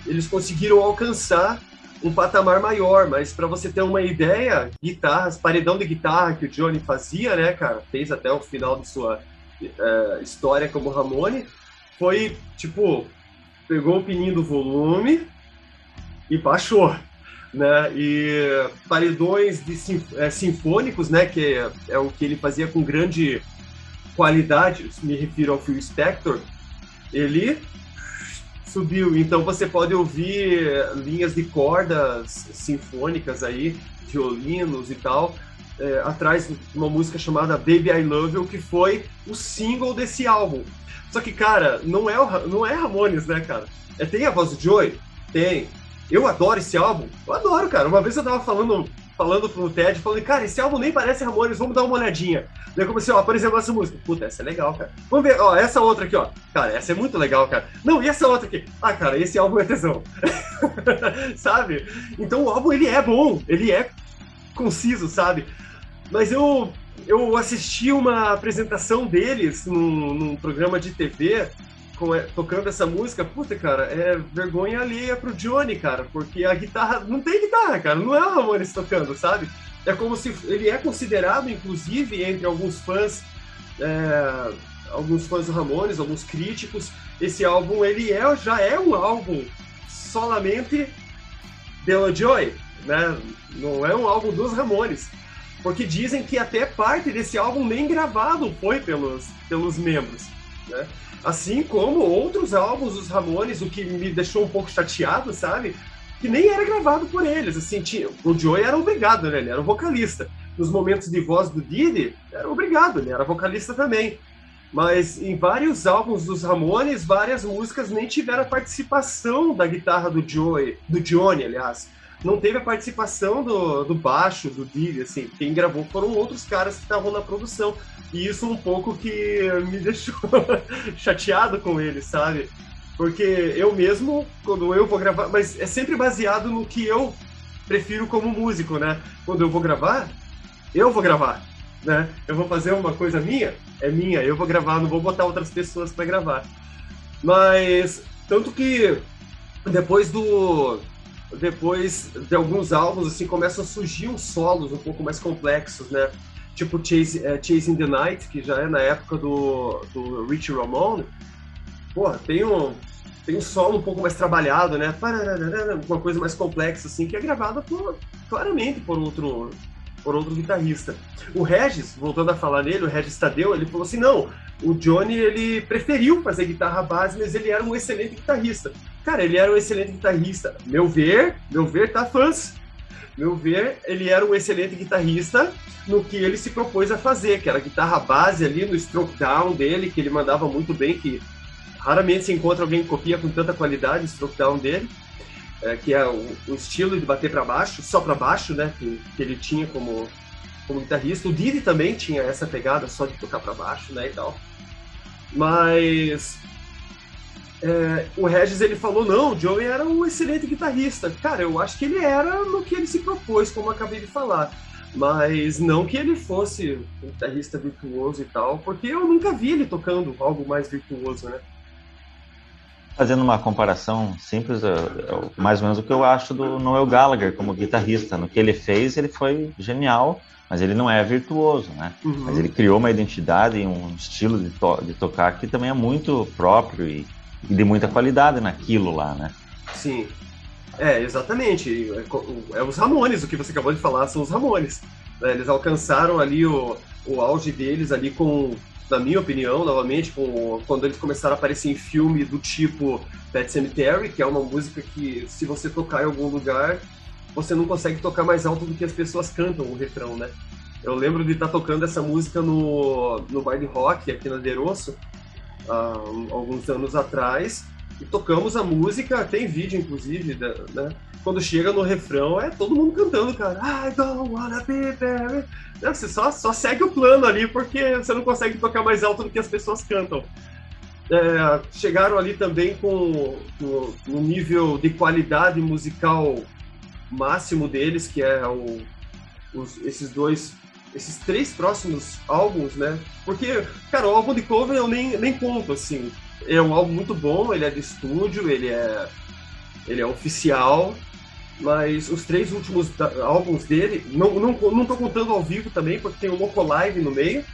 eles conseguiram alcançar um patamar maior, mas para você ter uma ideia, paredão de guitarra que o Johnny fazia, né, cara, fez até o final de sua história como Ramone, foi, tipo, pegou o pininho do volume e baixou, né, e paredões sinfônicos, né, que é o que ele fazia com grande... qualidade, me refiro ao Phil Spector, ele subiu. Então você pode ouvir linhas de cordas sinfônicas aí, violinos e tal, atrás de uma música chamada Baby I Love You, que foi o single desse álbum. Só que, cara, não é Ramones, né, cara? Tem a voz do Joey? Tem. Eu adoro esse álbum. Eu adoro, cara. Uma vez eu tava falando pro Ted, falei, cara, esse álbum nem parece Ramones, vamos dar uma olhadinha. Daí eu comecei, por exemplo, essa música. Puta, essa é legal, cara. Vamos ver, essa outra aqui, ó. Cara, essa é muito legal, cara. Não, e essa outra aqui? Ah, cara, esse álbum é tesão. Sabe? Então o álbum, ele é bom, ele é conciso, sabe? Mas eu assisti uma apresentação deles num programa de TV, tocando essa música, puta, cara, é vergonha alheia pro Johnny, cara, porque a guitarra, não tem guitarra, cara, não é o Ramones tocando, sabe? É como se ele é considerado, inclusive, entre alguns fãs do Ramones, alguns críticos, esse álbum, ele já é um álbum solamente de Joey, né? Não é um álbum dos Ramones, porque dizem que até parte desse álbum nem gravado foi pelos membros, né? Assim como outros álbuns dos Ramones, o que me deixou um pouco chateado, sabe? Que nem era gravado por eles, assim, o Joey era obrigado, né? Ele era o vocalista. Nos momentos de voz do Didi, era obrigado, ele era vocalista também. Mas em vários álbuns dos Ramones, várias músicas nem tiveram a participação da guitarra do Johnny, aliás. Não teve a participação do baixo, do Didi, assim. Quem gravou foram outros caras que estavam na produção. E isso um pouco que me deixou chateado com eles, sabe? Porque eu mesmo, quando eu vou gravar... Mas é sempre baseado no que eu prefiro como músico, né? Quando eu vou gravar, né? Eu vou fazer uma coisa minha, é minha. Eu vou gravar, não vou botar outras pessoas para gravar. Mas, tanto que depois de alguns álbuns, assim, começam a surgir uns solos um pouco mais complexos, né? Tipo Chasing the Night, que já é na época do Richie Ramone. Porra, tem um solo um pouco mais trabalhado, né? Uma coisa mais complexa, assim, que é gravada claramente por outro guitarrista. O Regis, voltando a falar nele, o Regis Tadeu, ele falou assim, não, o Johnny, ele preferiu fazer guitarra base, mas ele era um excelente guitarrista. Cara, ele era um excelente guitarrista. Meu ver, tá, fãs? Meu ver, ele era um excelente guitarrista no que ele se propôs a fazer, que era a guitarra base ali no stroke down dele, que ele mandava muito bem, que raramente se encontra alguém que copia com tanta qualidade o stroke down dele, que é o estilo de bater para baixo, só para baixo, né, que ele tinha como guitarrista. O Didi também tinha essa pegada só de tocar para baixo, né, e tal. Mas o Regis, ele falou, não, o Joey era um excelente guitarrista. Cara, eu acho que ele era no que ele se propôs, como eu acabei de falar. Mas não que ele fosse um guitarrista virtuoso e tal, porque eu nunca vi ele tocando algo mais virtuoso, né? Fazendo uma comparação simples, mais ou menos o que eu acho do Noel Gallagher como guitarrista. No que ele fez, ele foi genial, mas ele não é virtuoso, né? Uhum. Mas ele criou uma identidade e um estilo de tocar que também é muito próprio e de muita qualidade naquilo lá, né? Sim, exatamente. Os Ramones, o que você acabou de falar, são os Ramones. Eles alcançaram ali o auge deles ali com, na minha opinião, novamente, quando eles começaram a aparecer em filme do tipo Pet Sematary, que é uma música que, se você tocar em algum lugar, você não consegue tocar mais alto do que as pessoas cantam o refrão, né? Eu lembro de estar tocando essa música no bar de rock aqui na Derosso, alguns anos atrás, e tocamos a música, tem vídeo inclusive, né? Quando chega no refrão, todo mundo cantando, cara. I don't wanna be buried. Você só segue o plano ali, porque você não consegue tocar mais alto do que as pessoas cantam. Chegaram ali também com no nível de musical máximo deles, que é esses 3 próximos álbuns, né? Porque, cara, o álbum de cover eu nem conto, assim. É um álbum muito bom, ele é de estúdio, ele é oficial, mas os 3 últimos álbuns dele, não tô contando ao vivo também, porque tem o Loco Live no meio,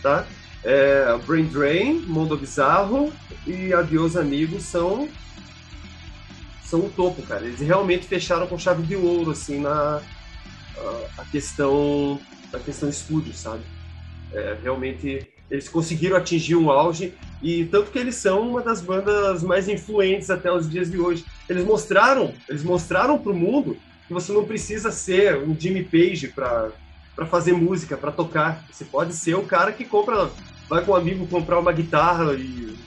tá? Brain Drain, Mundo Bizarro e Adeus Amigos são o topo, cara. Eles realmente fecharam com chave de ouro, assim, a questão estúdio, sabe? Realmente eles conseguiram atingir um auge, e tanto que eles são uma das bandas mais influentes até os dias de hoje. Eles mostraram para o mundo que você não precisa ser um Jimmy Page para fazer música, para tocar. Você pode ser o cara que vai com um amigo comprar uma guitarra em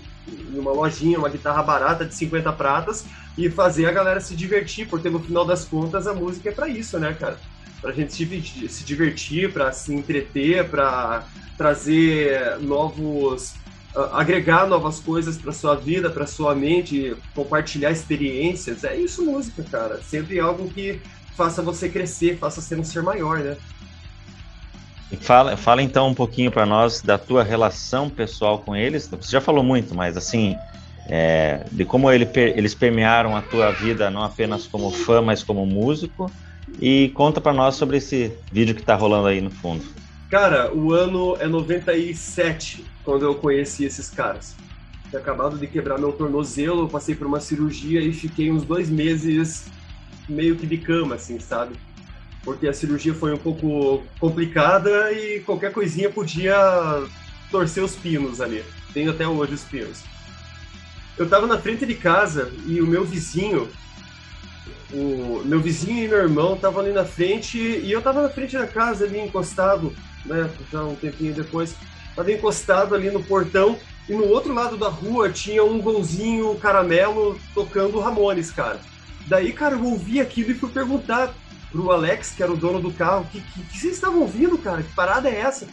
uma lojinha, uma guitarra barata de 50 pratas, e fazer a galera se divertir, porque no final das contas a música é para isso, né, cara? Pra gente se divertir, para se entreter, para trazer agregar novas coisas para sua vida, para sua mente, compartilhar experiências. É isso, música, cara. Sempre algo que faça você crescer, faça ser um ser maior, né? E fala então um pouquinho para nós da tua relação pessoal com eles. Você já falou muito, mas assim, de como eles permearam a tua vida, não apenas como fã, mas como músico. E conta para nós sobre esse vídeo que tá rolando aí no fundo. Cara, o ano é 97, quando eu conheci esses caras. Tinha acabado de quebrar meu tornozelo, eu passei por uma cirurgia e fiquei uns 2 meses meio que de cama, assim, sabe? Porque a cirurgia foi um pouco complicada e qualquer coisinha podia torcer os pinos ali. Tenho até hoje os pinos. Eu tava na frente de casa e o meu vizinho e meu irmão estavam ali na frente, e eu tava na frente da casa ali encostado, né, já um tempinho depois, tava encostado ali no portão, e no outro lado da rua tinha um golzinho caramelo tocando Ramones, cara. Daí, cara, eu ouvi aquilo e fui perguntar pro Alex, que era o dono do carro, que vocês estavam ouvindo, cara? Que parada é essa?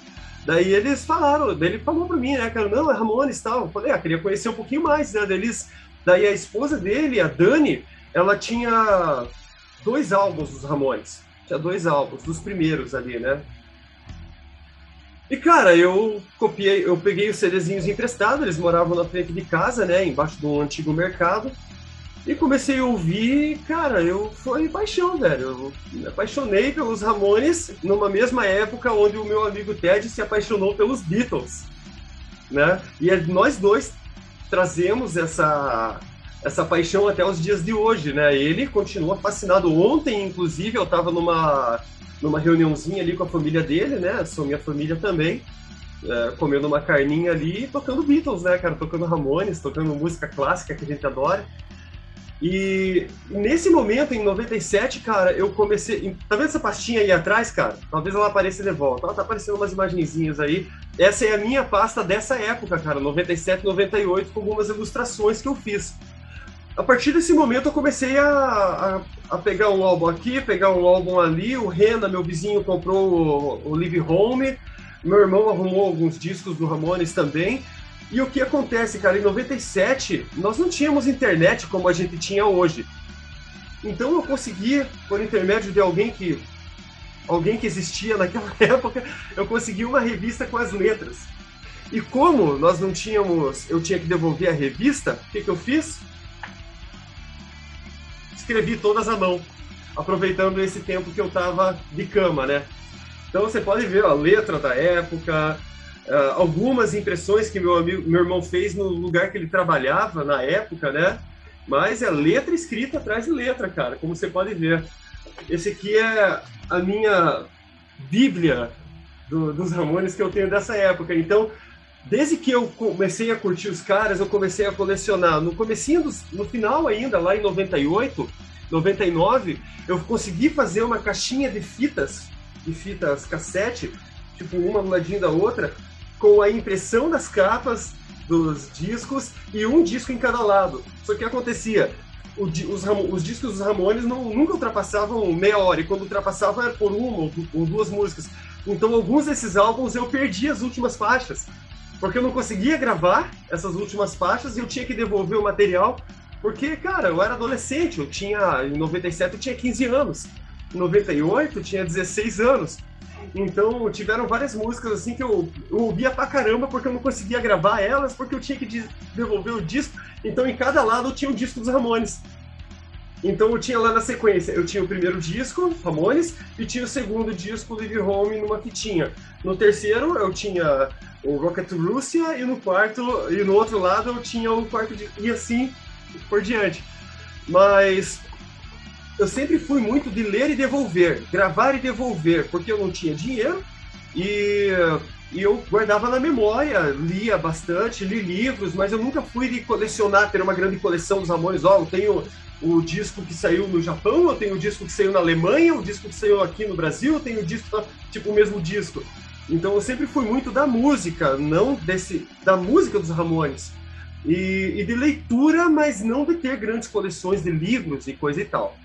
Daí eles falaram, daí ele falou pra mim, né, cara, não, é Ramones e tal. Eu falei, queria conhecer um pouquinho mais, né, daí a esposa dele, a Dani, ela tinha 2 álbuns dos Ramones. Tinha 2 álbuns, dos primeiros ali, né? E, cara, eu peguei os CDzinhos emprestados, eles moravam na frente de casa, né? Embaixo de um antigo mercado. E comecei a ouvir, cara, foi paixão, velho. Eu me apaixonei pelos Ramones numa mesma época onde o meu amigo Ted se apaixonou pelos Beatles, né? E nós dois trazemos essa paixão até os dias de hoje, né? Ele continua fascinado. Ontem, inclusive, eu estava numa reuniãozinha ali com a família dele, né? Sou minha família também. comendo uma carninha ali e tocando Beatles, né, cara? Tocando Ramones, tocando música clássica que a gente adora. E nesse momento, em 97, cara, eu comecei... Tá vendo essa pastinha aí atrás, cara? Talvez ela apareça de volta. Tá aparecendo umas imagenzinhas aí. Essa é a minha pasta dessa época, cara, 97, 98, com algumas ilustrações que eu fiz. A partir desse momento, eu comecei a pegar um álbum aqui, pegar um álbum ali. O Rena, meu vizinho, comprou o Live Home. Meu irmão arrumou alguns discos do Ramones também. E o que acontece, cara, em 97, nós não tínhamos internet como a gente tinha hoje. Então eu consegui, por intermédio de alguém que existia naquela época, eu consegui uma revista com as letras. E como nós não tínhamos, eu tinha que devolver a revista, o que eu fiz? Escrevi todas à mão, aproveitando esse tempo que eu tava de cama, né? Então você pode ver a letra da época, algumas impressões que meu irmão fez no lugar que ele trabalhava na época, né? Mas é letra escrita atrás de letra, cara, como você pode ver. Esse aqui é a minha bíblia dos Ramones que eu tenho dessa época. Então, desde que eu comecei a curtir os caras, eu comecei a colecionar. No final ainda, lá em 98, 99, eu consegui fazer uma caixinha de fitas cassete, tipo uma do ladinho da outra, com a impressão das capas dos discos e um disco em cada lado. Só que acontecia, os discos dos Ramones nunca ultrapassavam meia hora, e quando ultrapassavam era por uma ou duas músicas. Então alguns desses álbuns eu perdi as últimas faixas, porque eu não conseguia gravar essas últimas faixas e eu tinha que devolver o material, porque, cara, eu era adolescente, em 97 eu tinha 15 anos, em 98 eu tinha 16 anos. Então tiveram várias músicas assim que eu ouvia pra caramba porque eu não conseguia gravar elas, porque eu tinha que devolver o disco. Então em cada lado eu tinha um disco dos Ramones. Então eu tinha lá na sequência, eu tinha o primeiro disco, Ramones, e tinha o segundo disco, Live Home, numa fitinha. No terceiro eu tinha o Rocket to Russia, e no outro lado eu tinha o quarto disco, e assim por diante. Mas eu sempre fui muito de ler e devolver, gravar e devolver, porque eu não tinha dinheiro e eu guardava na memória, lia bastante, li livros, mas eu nunca fui de colecionar, ter uma grande coleção dos Ramones. Eu tenho o disco que saiu no Japão, eu tenho o disco que saiu na Alemanha, o disco que saiu aqui no Brasil, eu tenho o disco, tipo o mesmo disco. Então eu sempre fui muito da música, da música dos Ramones. E de leitura, mas não de ter grandes coleções de livros e coisa e tal.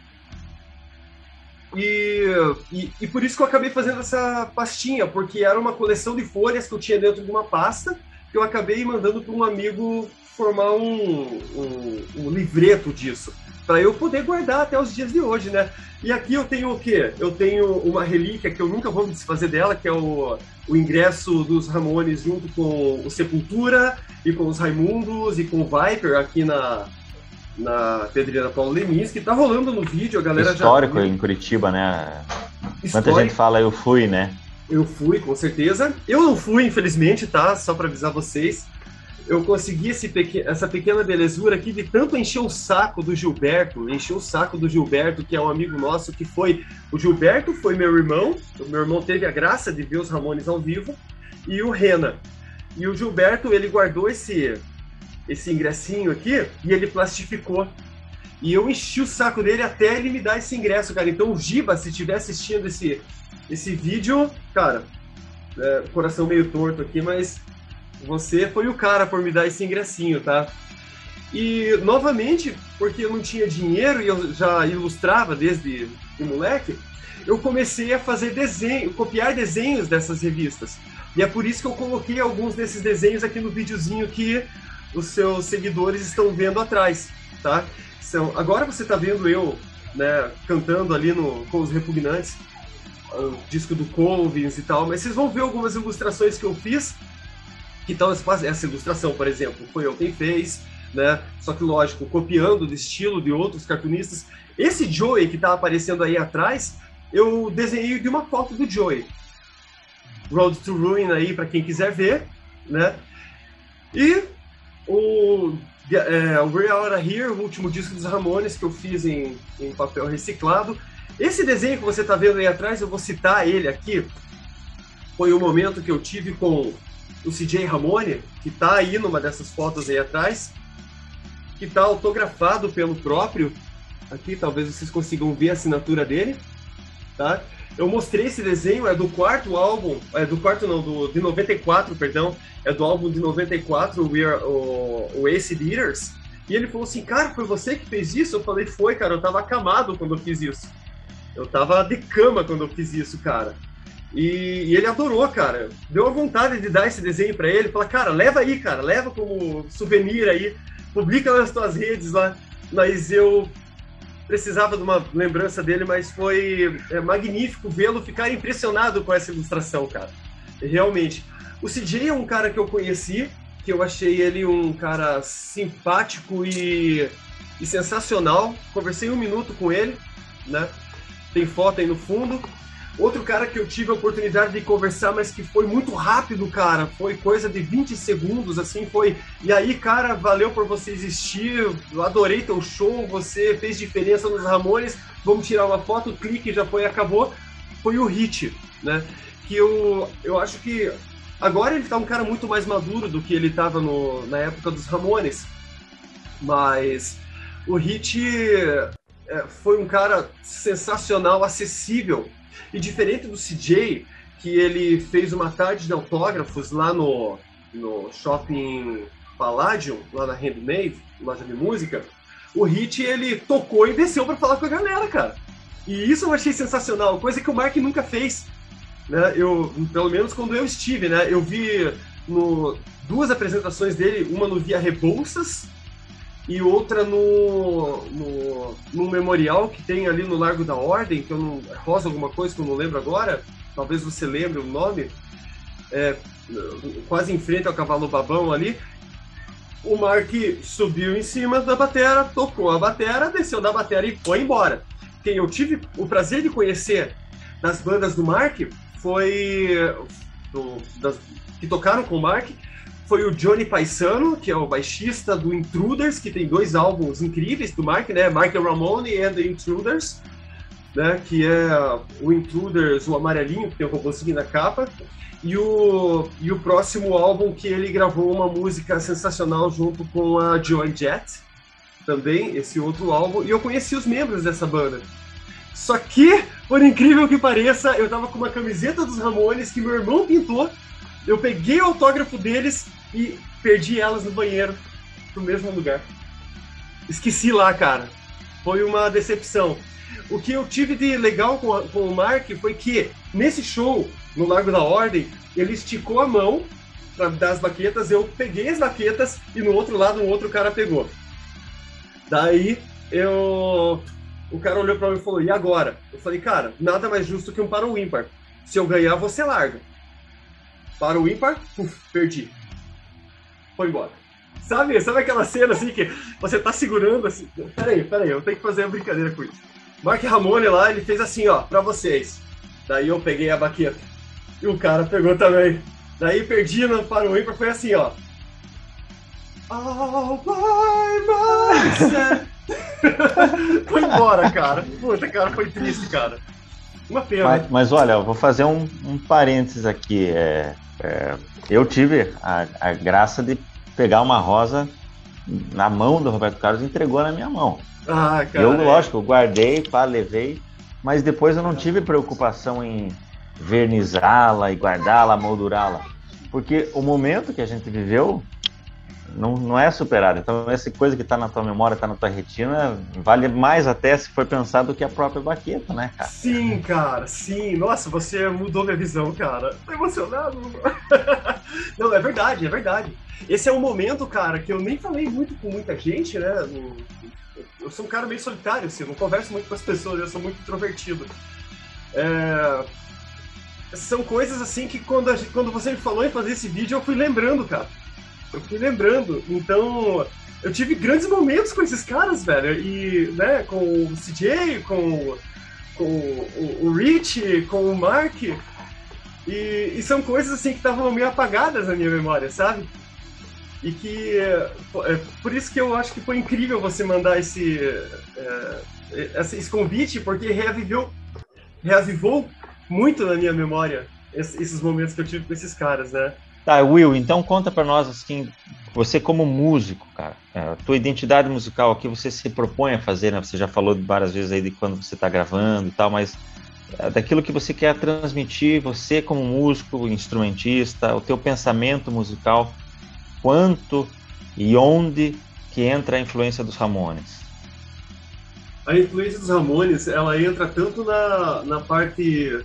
E por isso que eu acabei fazendo essa pastinha, porque era uma coleção de folhas que eu tinha dentro de uma pasta, que eu acabei mandando para um amigo formar um livreto disso, para eu poder guardar até os dias de hoje, né? E aqui eu tenho o quê? Eu tenho uma relíquia que eu nunca vou me desfazer dela, que é o ingresso dos Ramones junto com o Sepultura, e com os Raimundos, e com o Viper aqui na Pedreira Paulo Lemis, que tá rolando no vídeo, a galera histórico já... em Curitiba, né? Histórico. Muita gente fala, eu fui, né? Eu fui, com certeza. Eu não fui, infelizmente, tá? Só para avisar vocês. Eu consegui essa pequena belezura aqui de tanto encher o saco do Gilberto, que é um amigo nosso, que foi... O Gilberto foi meu irmão teve a graça de ver os Ramones ao vivo, e o Rena. E o Gilberto, ele guardou esse ingressinho aqui, e ele plastificou. E eu enchi o saco dele até ele me dar esse ingresso, cara. Então o Giba, se estiver assistindo esse vídeo, cara, coração meio torto aqui, mas você foi o cara por me dar esse ingressinho, tá? E, novamente, porque eu não tinha dinheiro e eu já ilustrava desde moleque, eu comecei a fazer copiar desenhos dessas revistas. E é por isso que eu coloquei alguns desses desenhos aqui no videozinho que os seus seguidores estão vendo atrás, tá? Agora você está vendo eu, né, cantando ali com os Repugnantes, o disco do Colvins e tal, mas vocês vão ver algumas ilustrações que eu fiz, que tal essa ilustração, por exemplo, foi eu quem fez, né? Só que, lógico, copiando do estilo de outros cartunistas. Esse Joey que está aparecendo aí atrás, eu desenhei de uma foto do Joey. Road to Ruin aí, para quem quiser ver, né? E o We're Outta Here, o último disco dos Ramones, que eu fiz em papel reciclado. Esse desenho que você está vendo aí atrás, eu vou citar ele aqui, foi o momento que eu tive com o CJ Ramone, que tá aí numa dessas fotos aí atrás, que tá autografado pelo próprio, aqui talvez vocês consigam ver a assinatura dele, tá? Eu mostrei esse desenho, é do quarto álbum, de 94, perdão, é do álbum de 94, o Acid Eaters, e ele falou assim, cara, foi você que fez isso? Eu falei, foi, cara, eu tava acamado quando eu fiz isso. Eu tava de cama quando eu fiz isso, cara. E ele adorou, cara. Deu a vontade de dar esse desenho pra ele, falar, cara, leva aí, cara, leva como souvenir aí, publica nas tuas redes lá. Mas eu precisava de uma lembrança dele, mas foi magnífico vê-lo ficar impressionado com essa ilustração, cara. Realmente. O CJ é um cara que eu conheci, que eu achei ele um cara simpático e sensacional. Conversei 1 minuto com ele, né? Tem foto aí no fundo. Outro cara que eu tive a oportunidade de conversar, mas que foi muito rápido, cara. Foi coisa de 20 segundos, assim, foi... E aí, cara, valeu por você existir, eu adorei teu show, você fez diferença nos Ramones, vamos tirar uma foto, clique, já foi, acabou. Foi o Hit, né? Que eu acho que... Agora ele tá um cara muito mais maduro do que ele tava na época dos Ramones. Mas o Hit foi um cara sensacional, acessível. E diferente do CJ, que ele fez uma tarde de autógrafos lá no Shopping Palladium, lá na Handmade, loja de música, o Hit, ele tocou e desceu para falar com a galera, cara. E isso eu achei sensacional, coisa que o Mark nunca fez. Né? Pelo menos quando eu estive, né? Eu vi 2 apresentações dele, uma no Via Rebouças e outra no memorial que tem ali no Largo da Ordem, que eu não... Rosa alguma coisa que eu não lembro agora, talvez você lembre o nome, quase em frente ao Cavalo Babão ali. O Mark subiu em cima da batera, tocou a batera, desceu da batera e foi embora. Quem eu tive o prazer de conhecer das bandas do Mark que tocaram com o Mark, foi o Johnny Paisano, que é o baixista do Intruders, que tem 2 álbuns incríveis do Mark, né? Mark Ramone and the Intruders, né? Que é o Intruders, o amarelinho, que tem o robôzinho na capa, e o próximo álbum que ele gravou uma música sensacional junto com a Joan Jett, também, esse outro álbum, e eu conheci os membros dessa banda. Só que, por incrível que pareça, eu tava com uma camiseta dos Ramones que meu irmão pintou. Eu peguei o autógrafo deles e perdi elas no banheiro, no mesmo lugar. Esqueci lá, cara. Foi uma decepção. O que eu tive de legal com o Mark foi que, nesse show, no Largo da Ordem, ele esticou a mão para dar as baquetas, eu peguei as baquetas e no outro lado um outro cara pegou. Daí, o cara olhou para mim e falou, e agora? Eu falei, cara, nada mais justo que um para o ímpar. Se eu ganhar, você larga. Para o ímpar, perdi. Foi embora. Sabe aquela cena assim que você tá segurando assim? Peraí, eu tenho que fazer uma brincadeira com isso. Mark Ramone lá, ele fez assim, ó, pra vocês. Daí eu peguei a baqueta. E o cara pegou também. Daí perdi para o ímpar, foi assim, ó. All by myself. Foi embora, cara. Puta, cara, foi triste, cara. Uma pena. Mas olha, eu vou fazer um parênteses aqui. Eu tive a graça de pegar uma rosa na mão do Roberto Carlos e entregou na minha mão. Ah, cara. Eu, lógico, guardei, levei, mas depois eu não tive preocupação em vernizá-la e guardá-la, moldurá-la. Porque o momento que a gente viveu não é superado. Então, essa coisa que está na tua memória, está na tua retina, vale mais até se for pensado do que a própria baqueta, né, cara? Sim, cara, sim. Nossa, você mudou minha visão, cara. Tô emocionado. Não, é verdade. Esse é um momento, cara, que eu nem falei muito com muita gente, né? Eu sou um cara meio solitário, assim, eu não converso muito com as pessoas, eu sou muito introvertido. São coisas, assim, que quando você me falou em fazer esse vídeo, eu fui lembrando, cara. Então, eu tive grandes momentos com esses caras, velho, e, né, com o CJ, com o Rich, com o Mark, e são coisas, assim, que estavam meio apagadas na minha memória, sabe? E que, por isso que eu acho que foi incrível você mandar esse convite, porque reavivou muito na minha memória esses momentos que eu tive com esses caras, né? Tá, Will, então conta para nós, assim, você como músico, cara, a tua identidade musical, o que você se propõe a fazer, né? Você já falou várias vezes aí de quando você está gravando e tal, mas daquilo que você quer transmitir, você como músico, instrumentista, o teu pensamento musical, quanto e onde que entra a influência dos Ramones? A influência dos Ramones, ela entra tanto na parte,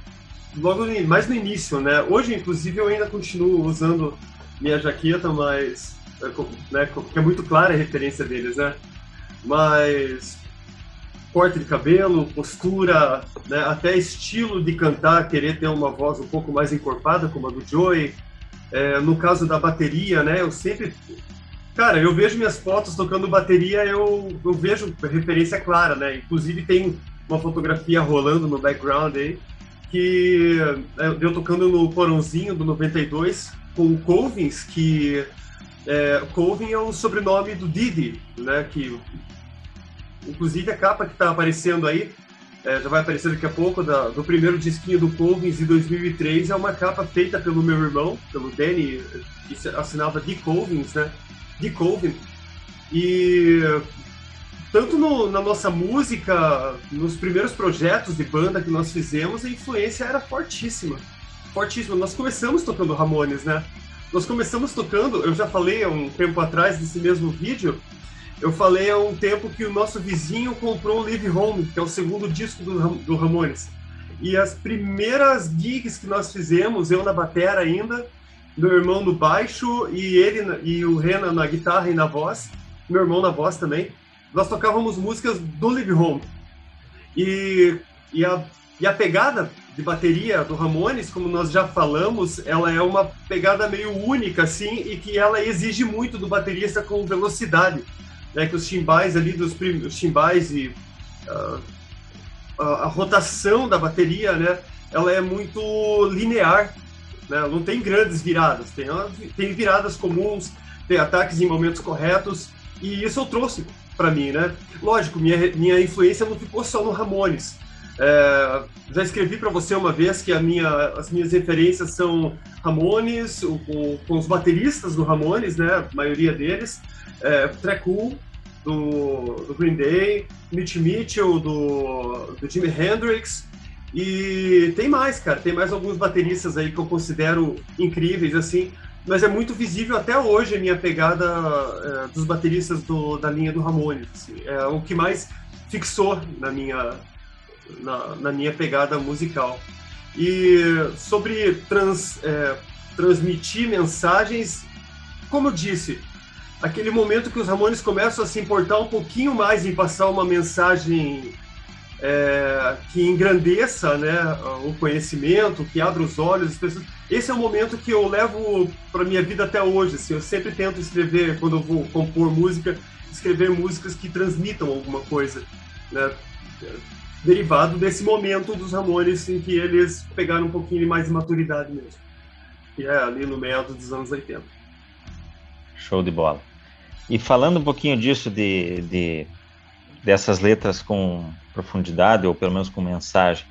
logo mais no início, né? Hoje, inclusive, eu ainda continuo usando minha jaqueta, mas, né, que é muito clara a referência deles, né? Mas corte de cabelo, postura, né, até estilo de cantar, querer ter uma voz um pouco mais encorpada, como a do Joey. No caso da bateria, né, eu sempre... Cara, eu vejo minhas fotos tocando bateria, eu vejo referência clara, né? Inclusive tem uma fotografia rolando no background aí, que eu tocando no Porãozinho do 92, com o Covins, que... Colvin é o sobrenome do Didi, né, que... Inclusive a capa que está aparecendo aí, já vai aparecer daqui a pouco, do primeiro disquinho do Covins de 2003, é uma capa feita pelo meu irmão, pelo Danny, que assinava The Covins, né? The Colvin. E tanto na nossa música, nos primeiros projetos de banda que nós fizemos, a influência era fortíssima. Fortíssima. Nós começamos tocando Ramones, né? Nós começamos tocando, eu já falei há um tempo atrás, nesse mesmo vídeo, eu falei há um tempo que o nosso vizinho comprou o Live Home, que é o segundo disco do Ramones. E as primeiras gigs que nós fizemos, eu na batera ainda, meu irmão no baixo e ele e o Renan na guitarra e na voz, meu irmão na voz também, nós tocávamos músicas do Live Home. E a pegada de bateria do Ramones, como nós já falamos, ela é uma pegada meio única, assim, e que ela exige muito do baterista com velocidade. Né, que os timbais ali, os timbais e a rotação da bateria, né, ela é muito linear, né, não tem grandes viradas, tem viradas comuns, tem ataques em momentos corretos, e isso eu trouxe para mim, né? Lógico, minha influência não ficou só no Ramones. Já escrevi para você uma vez que as minhas referências são Ramones, com os bateristas do Ramones, né, a maioria deles, Trecu, do Green Day, Mitch Mitchell, do Jimi Hendrix, e tem mais, cara, tem mais alguns bateristas aí que eu considero incríveis, assim, mas é muito visível até hoje a minha pegada dos bateristas da linha do Ramones, assim, é o que mais fixou na minha pegada musical. E sobre transmitir mensagens, como eu disse, aquele momento que os Ramones começam a se importar um pouquinho mais em passar uma mensagem que engrandeça, né, o conhecimento, que abra os olhos das pessoas. Esse é o momento que eu levo para minha vida até hoje. Assim, eu sempre tento escrever, quando eu vou compor música, escrever músicas que transmitam alguma coisa, né, derivado desse momento dos Ramones em que eles pegaram um pouquinho mais de maturidade mesmo, que é ali no meio dos anos 80. Show de bola. E falando um pouquinho disso, dessas letras com profundidade, ou pelo menos com mensagem,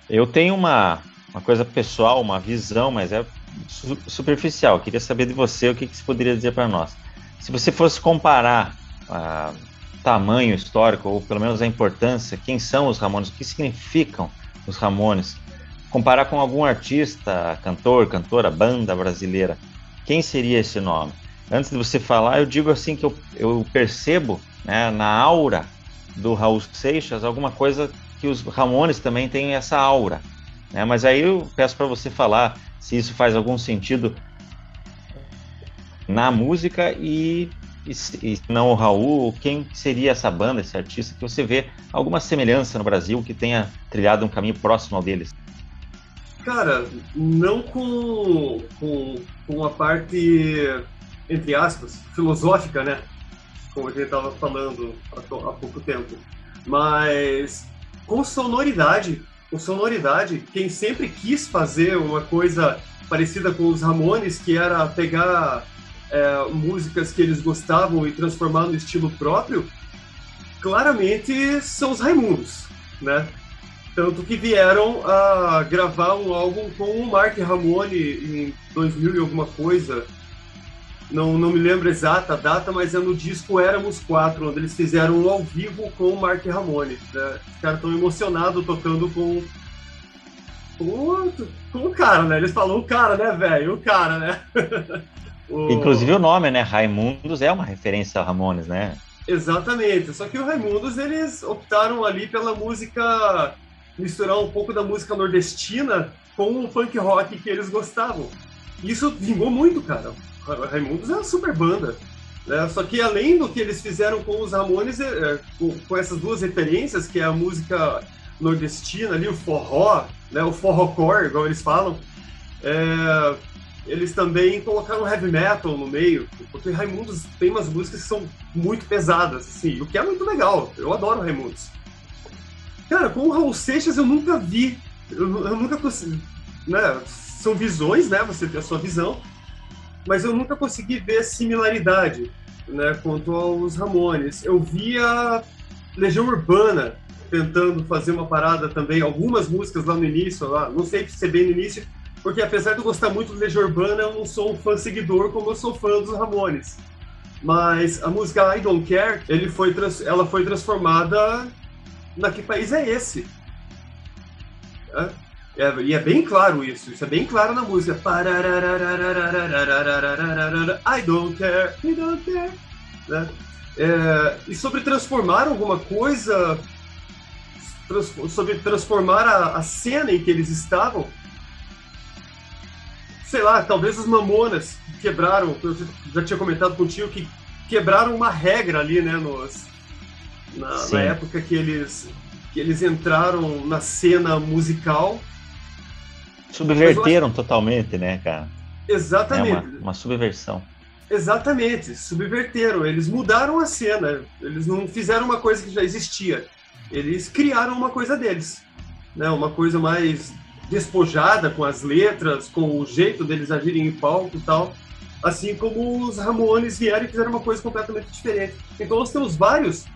eu tenho uma coisa pessoal, uma visão, mas é superficial. Eu queria saber de você o que você poderia dizer para nós. Se você fosse comparar tamanho histórico, ou pelo menos a importância, quem são os Ramones, o que significam os Ramones, comparar com algum artista, cantor, cantora, banda brasileira, quem seria esse nome? Antes de você falar, eu digo assim que eu percebo, né, na aura do Raul Seixas alguma coisa que os Ramones também têm essa aura, né? Mas aí eu peço para você falar se isso faz algum sentido na música e se não o Raul, quem seria essa banda, esse artista, que você vê alguma semelhança no Brasil que tenha trilhado um caminho próximo ao deles? Cara, não com a parte, entre aspas, filosófica, né? Como a gente estava falando há pouco tempo. Mas com sonoridade, quem sempre quis fazer uma coisa parecida com os Ramones, que era pegar músicas que eles gostavam e transformar no estilo próprio, claramente são os Raimundos, né? Tanto que vieram a gravar um álbum com o Mark Ramone em 2000 e alguma coisa. Não me lembro exata a data, mas é no disco Éramos Quatro, onde eles fizeram um ao vivo com o Mark Ramone. Né? Os caras estão emocionados tocando com o cara, né? Eles falam o cara, né, velho? O cara, né? Inclusive o nome, né? Raimundos é uma referência ao Ramones, né? Exatamente. Só que o Raimundos, eles optaram ali pela música, misturar um pouco da música nordestina com o punk rock que eles gostavam. E isso vingou muito, cara. Raimundos é uma super banda. Né? Só que além do que eles fizeram com os Ramones, com essas duas referências, que é a música nordestina ali, o forró, né? O forrocore, igual eles falam, eles também colocaram heavy metal no meio, porque Raimundos tem umas músicas que são muito pesadas, assim, o que é muito legal. Eu adoro Raimundos. Cara, com o Raul Seixas eu nunca vi, eu nunca consegui, né? São visões, né? Você tem a sua visão, mas eu nunca consegui ver similaridade, né? Quanto aos Ramones. Eu via Legião Urbana tentando fazer uma parada também, algumas músicas lá no início, não sei se é bem no início, porque apesar de eu gostar muito do Legião Urbana, eu não sou um fã seguidor como eu sou fã dos Ramones. Mas a música I Don't Care, ela foi transformada na Que País É Esse? E é bem claro isso é bem claro na música. I don't care, I don't care. Né? E sobre transformar alguma coisa, sobre transformar a cena em que eles estavam, sei lá, talvez os Mamonas quebraram, eu já tinha comentado contigo, que quebraram uma regra ali, né, na época que eles entraram na cena musical. Subverteram totalmente, né, cara? Exatamente. Uma subversão. Exatamente, subverteram. Eles mudaram a cena. Eles não fizeram uma coisa que já existia. Eles criaram uma coisa deles. Né? Uma coisa mais despojada, com as letras, com o jeito deles agirem em palco e tal. Assim como os Ramones vieram e fizeram uma coisa completamente diferente. Então nós temos vários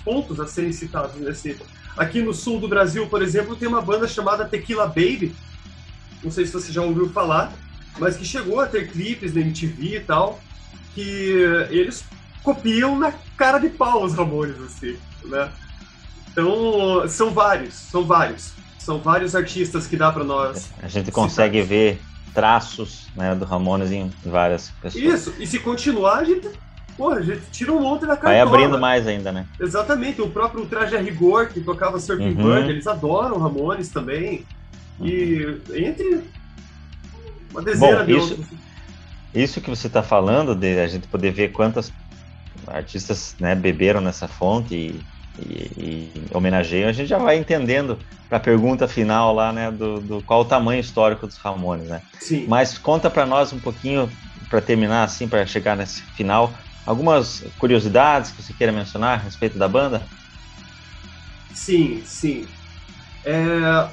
pontos a serem citados nesse. Aqui no sul do Brasil, por exemplo, tem uma banda chamada Tequila Baby. Não sei se você já ouviu falar, mas que chegou a ter clipes na MTV e tal, que eles copiam na cara de pau os Ramones, assim, né? Então, são vários artistas que dá para nós. A gente consegue ver traços, né, do Ramones em várias pessoas. Isso, e se continuar, a gente tira um monte da cartola. Vai abrindo mais ainda, né? Exatamente, o próprio Traje a Rigor, que tocava Surfing Bird, eles adoram Ramones também. E entre uma dezena de outros. Isso que você está falando, de a gente poder ver quantas artistas, né, beberam nessa fonte e homenageiam, a gente já vai entendendo para a pergunta final lá, né, do qual o tamanho histórico dos Ramones, né? Sim. Mas conta para nós um pouquinho, para terminar assim, para chegar nesse final, algumas curiosidades que você queira mencionar a respeito da banda? Sim.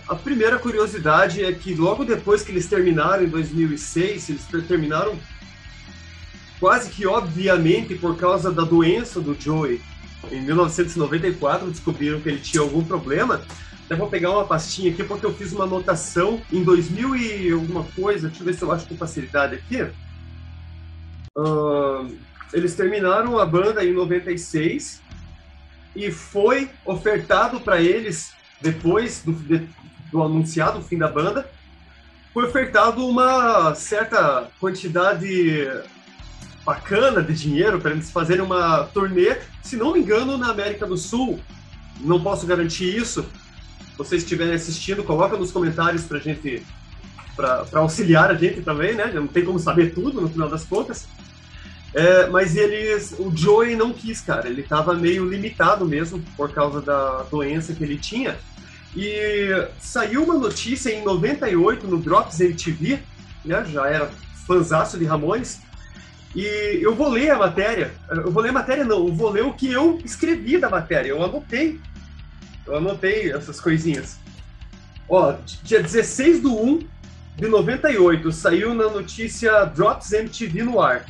A primeira curiosidade é que logo depois que eles terminaram, em 2006, eles terminaram quase que obviamente por causa da doença do Joey. Em 1994 descobriram que ele tinha algum problema. Até vou pegar uma pastinha aqui porque eu fiz uma anotação em 2000 e alguma coisa, deixa eu ver se eu acho com facilidade aqui. Eles terminaram a banda em 96 e foi ofertado para eles, depois do anunciado fim da banda, foi ofertado uma certa quantidade bacana de dinheiro para eles fazerem uma turnê, se não me engano, na América do Sul. Não posso garantir isso. Se vocês estiverem assistindo, coloca nos comentários pra gente, para auxiliar a gente também, né? Não tem como saber tudo no final das contas. Mas o Joey não quis, cara. Ele estava meio limitado mesmo por causa da doença que ele tinha. E saiu uma notícia em 98 no Drops MTV, né? Já era fãzaço de Ramones. E eu vou ler a matéria. Eu vou ler o que eu escrevi da matéria. Eu anotei essas coisinhas. Dia 16/1 de 98 saiu na notícia Drops MTV no ar.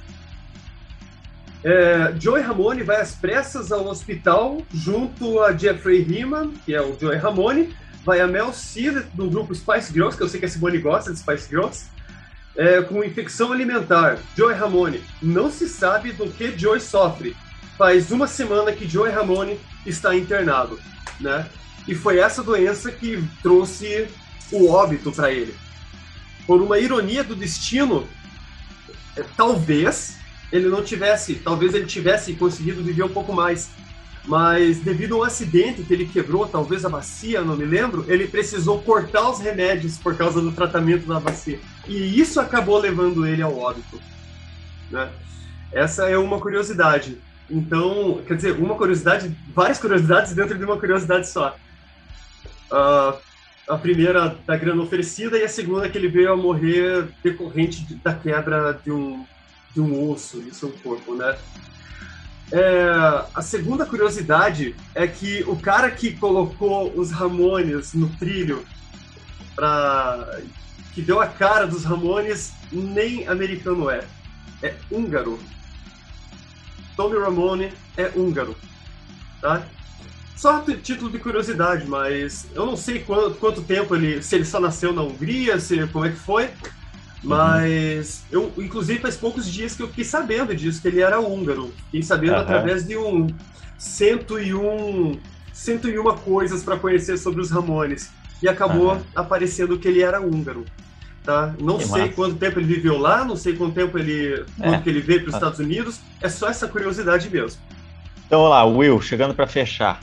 Joey Ramone vai às pressas ao hospital junto a Jeffrey Heeman, que é o Joey Ramone, vai a Mel C, do grupo Spice Girls, que eu sei que a Simone gosta de Spice Girls, com infecção alimentar. Joey Ramone. Não se sabe do que Joey sofre. Faz uma semana que Joey Ramone está internado, né? E foi essa doença que trouxe o óbito para ele. Por uma ironia do destino, talvez ele tivesse conseguido viver um pouco mais. Mas devido a um acidente que ele quebrou, talvez a bacia, não me lembro, ele precisou cortar os remédios por causa do tratamento da bacia. E isso acabou levando ele ao óbito, né? Essa é uma curiosidade. Então, quer dizer, várias curiosidades dentro de uma curiosidade só. A primeira da grana oferecida e a segunda que ele veio a morrer decorrente da quebra de um osso em seu corpo, né? A segunda curiosidade é que o cara que colocou os Ramones no trilho, que deu a cara dos Ramones, nem americano é húngaro. Tommy Ramone é húngaro, tá? Só título de curiosidade, mas eu não sei quanto tempo se ele só nasceu na Hungria, como é que foi, mas eu, inclusive, faz poucos dias que eu fiquei sabendo disso, que ele era húngaro. Fiquei sabendo através de 101 coisas para conhecer sobre os Ramones, e acabou aparecendo que ele era húngaro. Tá? Não sei quanto tempo ele viveu lá, não sei quanto tempo quando que ele veio para os Estados Unidos, é só essa curiosidade mesmo. Então, vamos lá, Will, chegando para fechar.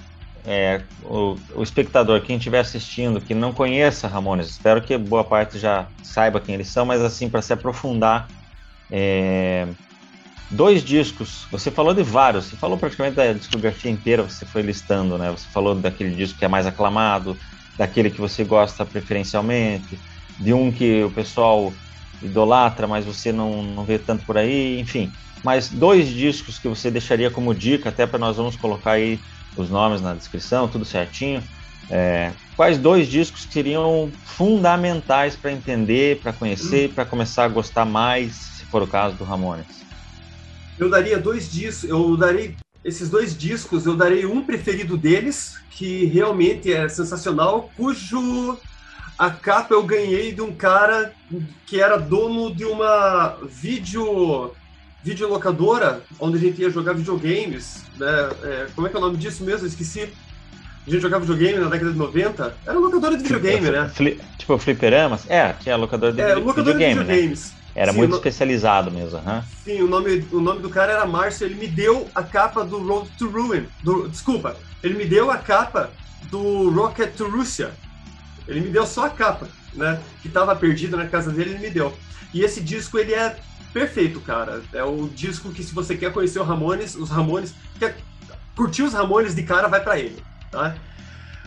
O espectador, quem estiver assistindo, que não conheça Ramones, espero que boa parte já saiba quem eles são, mas assim, para se aprofundar, 2 discos, você falou de vários, você falou praticamente da discografia inteira, você foi listando, né? Você falou daquele disco que é mais aclamado, daquele que você gosta preferencialmente, de um que o pessoal idolatra, mas você não vê tanto por aí, enfim. Mas 2 discos que você deixaria como dica, até para nós vamos colocar aí os nomes na descrição, tudo certinho. Quais 2 discos seriam fundamentais para entender, para conhecer, para começar a gostar mais, se for o caso do Ramones? Eu daria 2 discos, esses 2 discos, eu darei um preferido deles, que realmente é sensacional, cujo a capa eu ganhei de um cara que era dono de uma videolocadora, onde a gente ia jogar videogames, né? Como é que é o nome disso mesmo? Eu esqueci. A gente jogava videogame na década de 90. Era locadora de videogame, né? Tipo fliperamas? Tinha locadora de videogame, videogames. Né? Era muito especializado mesmo. Sim, o nome do cara era Márcio. Ele me deu a capa do Road to Ruin. Desculpa, ele me deu a capa do Rocket to Russia. Ele me deu só a capa, né? Que estava perdida na casa dele, ele me deu. E esse disco, ele é perfeito, cara. É o disco que, se você quer conhecer os Ramones, quer curtir os Ramones de cara, vai pra ele, tá?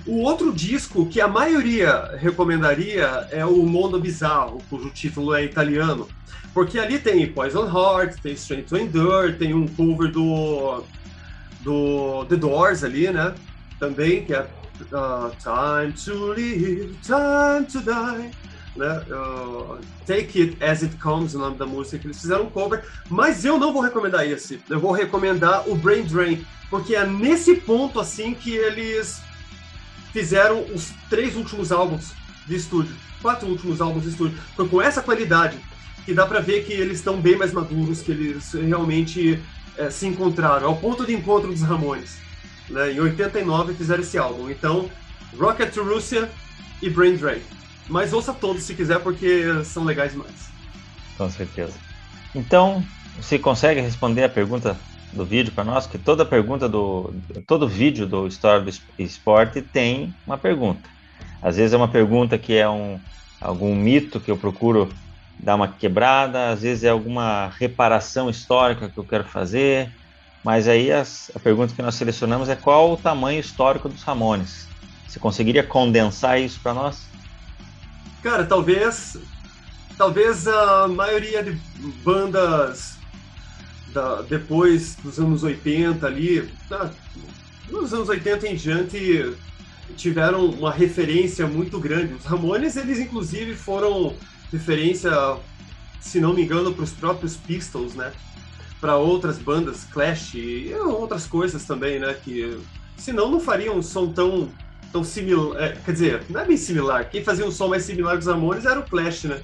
O outro disco que a maioria recomendaria é o Mondo Bizarro, cujo título é italiano, porque ali tem Poison Heart, tem Strength to Endure, tem um cover do The Doors ali, né? Também, que é Time to Live, Time to Die, né? Take It As It Comes, o nome da música que eles fizeram um cover, mas eu não vou recomendar esse, eu vou recomendar o Brain Drain, porque é nesse ponto assim que eles fizeram os 3 últimos álbuns de estúdio, 4 últimos álbuns de estúdio, foi com essa qualidade que dá pra ver que eles estão bem mais maduros, que eles realmente se encontraram, ao ponto de encontro dos Ramones, né? Em 89 fizeram esse álbum, então Rocket to Russia e Brain Drain. Mas ouça todos se quiser, porque são legais demais. Com certeza. Então, você consegue responder a pergunta do vídeo para nós? Que toda pergunta todo vídeo do História do Esporte tem uma pergunta. Às vezes é uma pergunta que é algum mito que eu procuro dar uma quebrada, às vezes é alguma reparação histórica que eu quero fazer, mas aí a pergunta que nós selecionamos é: qual o tamanho histórico dos Ramones? Você conseguiria condensar isso para nós? Cara, talvez a maioria de bandas depois dos anos 80 ali, nos anos 80 em diante, tiveram uma referência muito grande. Os Ramones, eles inclusive foram referência, se não me engano, para os próprios Pistols, né? Para outras bandas, Clash e outras coisas também, né? Que senão não fariam um som tão similar. Quer dizer, não é bem similar. Quem fazia um som mais similar dos Ramones era o Clash, né?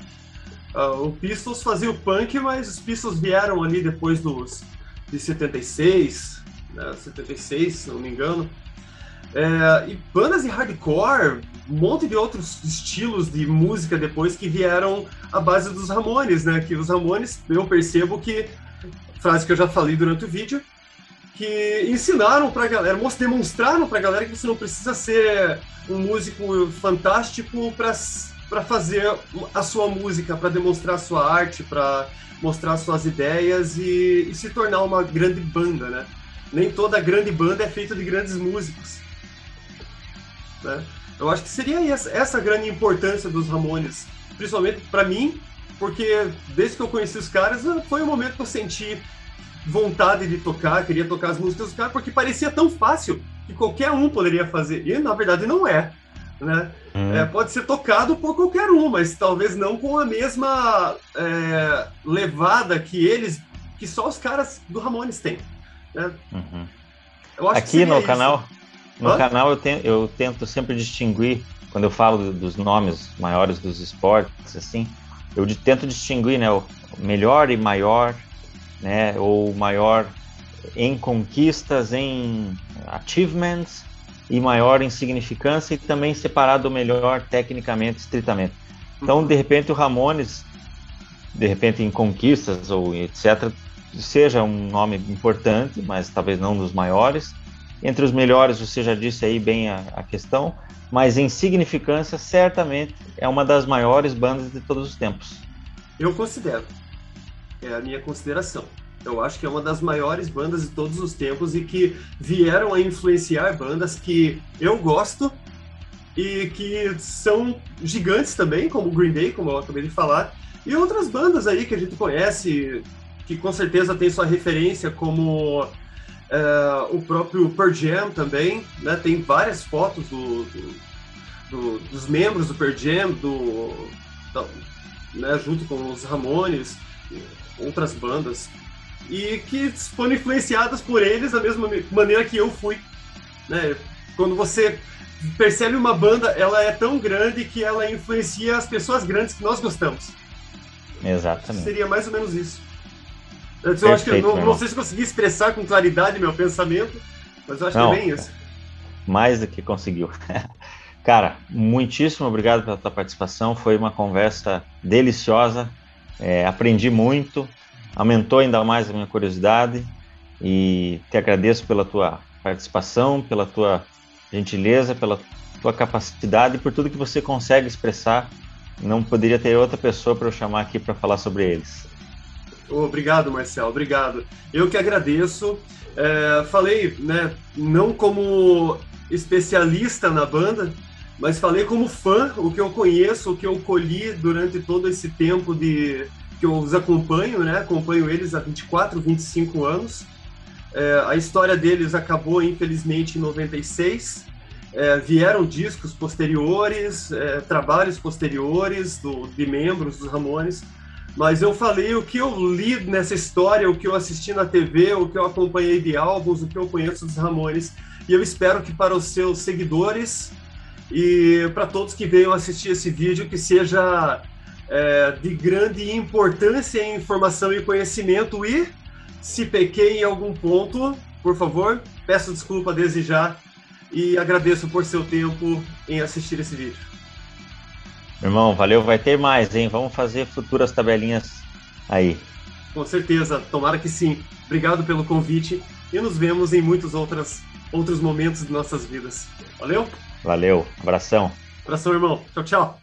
O Pistols fazia o punk, mas os Pistols vieram ali depois de 76, né? 76, se não me engano. E bandas de hardcore, um monte de outros estilos de música depois que vieram à base dos Ramones, né? Que os Ramones, eu percebo que, frase que eu já falei durante o vídeo, que ensinaram pra galera, demonstraram pra galera que você não precisa ser um músico fantástico para fazer a sua música, para demonstrar a sua arte, para mostrar suas ideias e se tornar uma grande banda, né? Nem toda grande banda é feita de grandes músicos, né? Eu acho que seria essa a grande importância dos Ramones, principalmente para mim, porque desde que eu conheci os caras, foi o momento que eu senti vontade de tocar, queria tocar as músicas dos caras, porque parecia tão fácil que qualquer um poderia fazer, e na verdade não é, né? Pode ser tocado por qualquer um, mas talvez não com a mesma levada que só os caras do Ramones têm, né? Eu acho aqui no canal, eu tento sempre distinguir, quando eu falo dos nomes maiores dos esportes, assim, eu tento distinguir, né, o melhor e maior, né, ou maior em conquistas, em achievements, e maior em significância, e também separado do melhor tecnicamente, estritamente. Então, de repente, o Ramones, de repente em conquistas ou etc., seja um nome importante, mas talvez não dos maiores. Entre os melhores, você já disse aí bem a questão, mas em significância, certamente é uma das maiores bandas de todos os tempos. Eu considero. É a minha consideração. Eu acho que é uma das maiores bandas de todos os tempos e que vieram a influenciar bandas que eu gosto e que são gigantes também, como o Green Day, como eu acabei de falar, e outras bandas aí que a gente conhece, que com certeza tem sua referência, como o próprio Pearl Jam também, né? Tem várias fotos dos membros do Pearl Jam, né, junto com os Ramones, outras bandas, e que foram influenciadas por eles da mesma maneira que eu fui, né? Quando você percebe uma banda, ela é tão grande que ela influencia as pessoas grandes que nós gostamos. Exatamente. Seria mais ou menos isso. Eu acho que eu não sei se consegui expressar com claridade meu pensamento, mas eu acho que é bem isso. Mais do que conseguiu. Cara, muitíssimo obrigado pela tua participação, foi uma conversa deliciosa, aprendi muito, aumentou ainda mais a minha curiosidade e te agradeço pela tua participação, pela tua gentileza, pela tua capacidade e por tudo que você consegue expressar. Não poderia ter outra pessoa para eu chamar aqui para falar sobre eles. Obrigado, Marcelo, obrigado. Eu que agradeço. Falei, né, não como especialista na banda, mas falei como fã, o que eu conheço, o que eu colhi durante todo esse tempo que eu os acompanho, né? Acompanho eles há 24, 25 anos. A história deles acabou, infelizmente, em 96. Vieram discos posteriores, trabalhos posteriores de membros dos Ramones, mas eu falei o que eu li nessa história, o que eu assisti na TV, o que eu acompanhei de álbuns, o que eu conheço dos Ramones, e eu espero que para os seus seguidores e para todos que venham assistir esse vídeo, que seja de grande importância em informação e conhecimento, e se pequei em algum ponto, por favor, peço desculpa desde já e agradeço por seu tempo em assistir esse vídeo. Irmão, valeu, vai ter mais, hein? Vamos fazer futuras tabelinhas aí. Com certeza, tomara que sim. Obrigado pelo convite e nos vemos em muitos outros momentos de nossas vidas. Valeu? Valeu, abração. Abração, irmão. Tchau, tchau.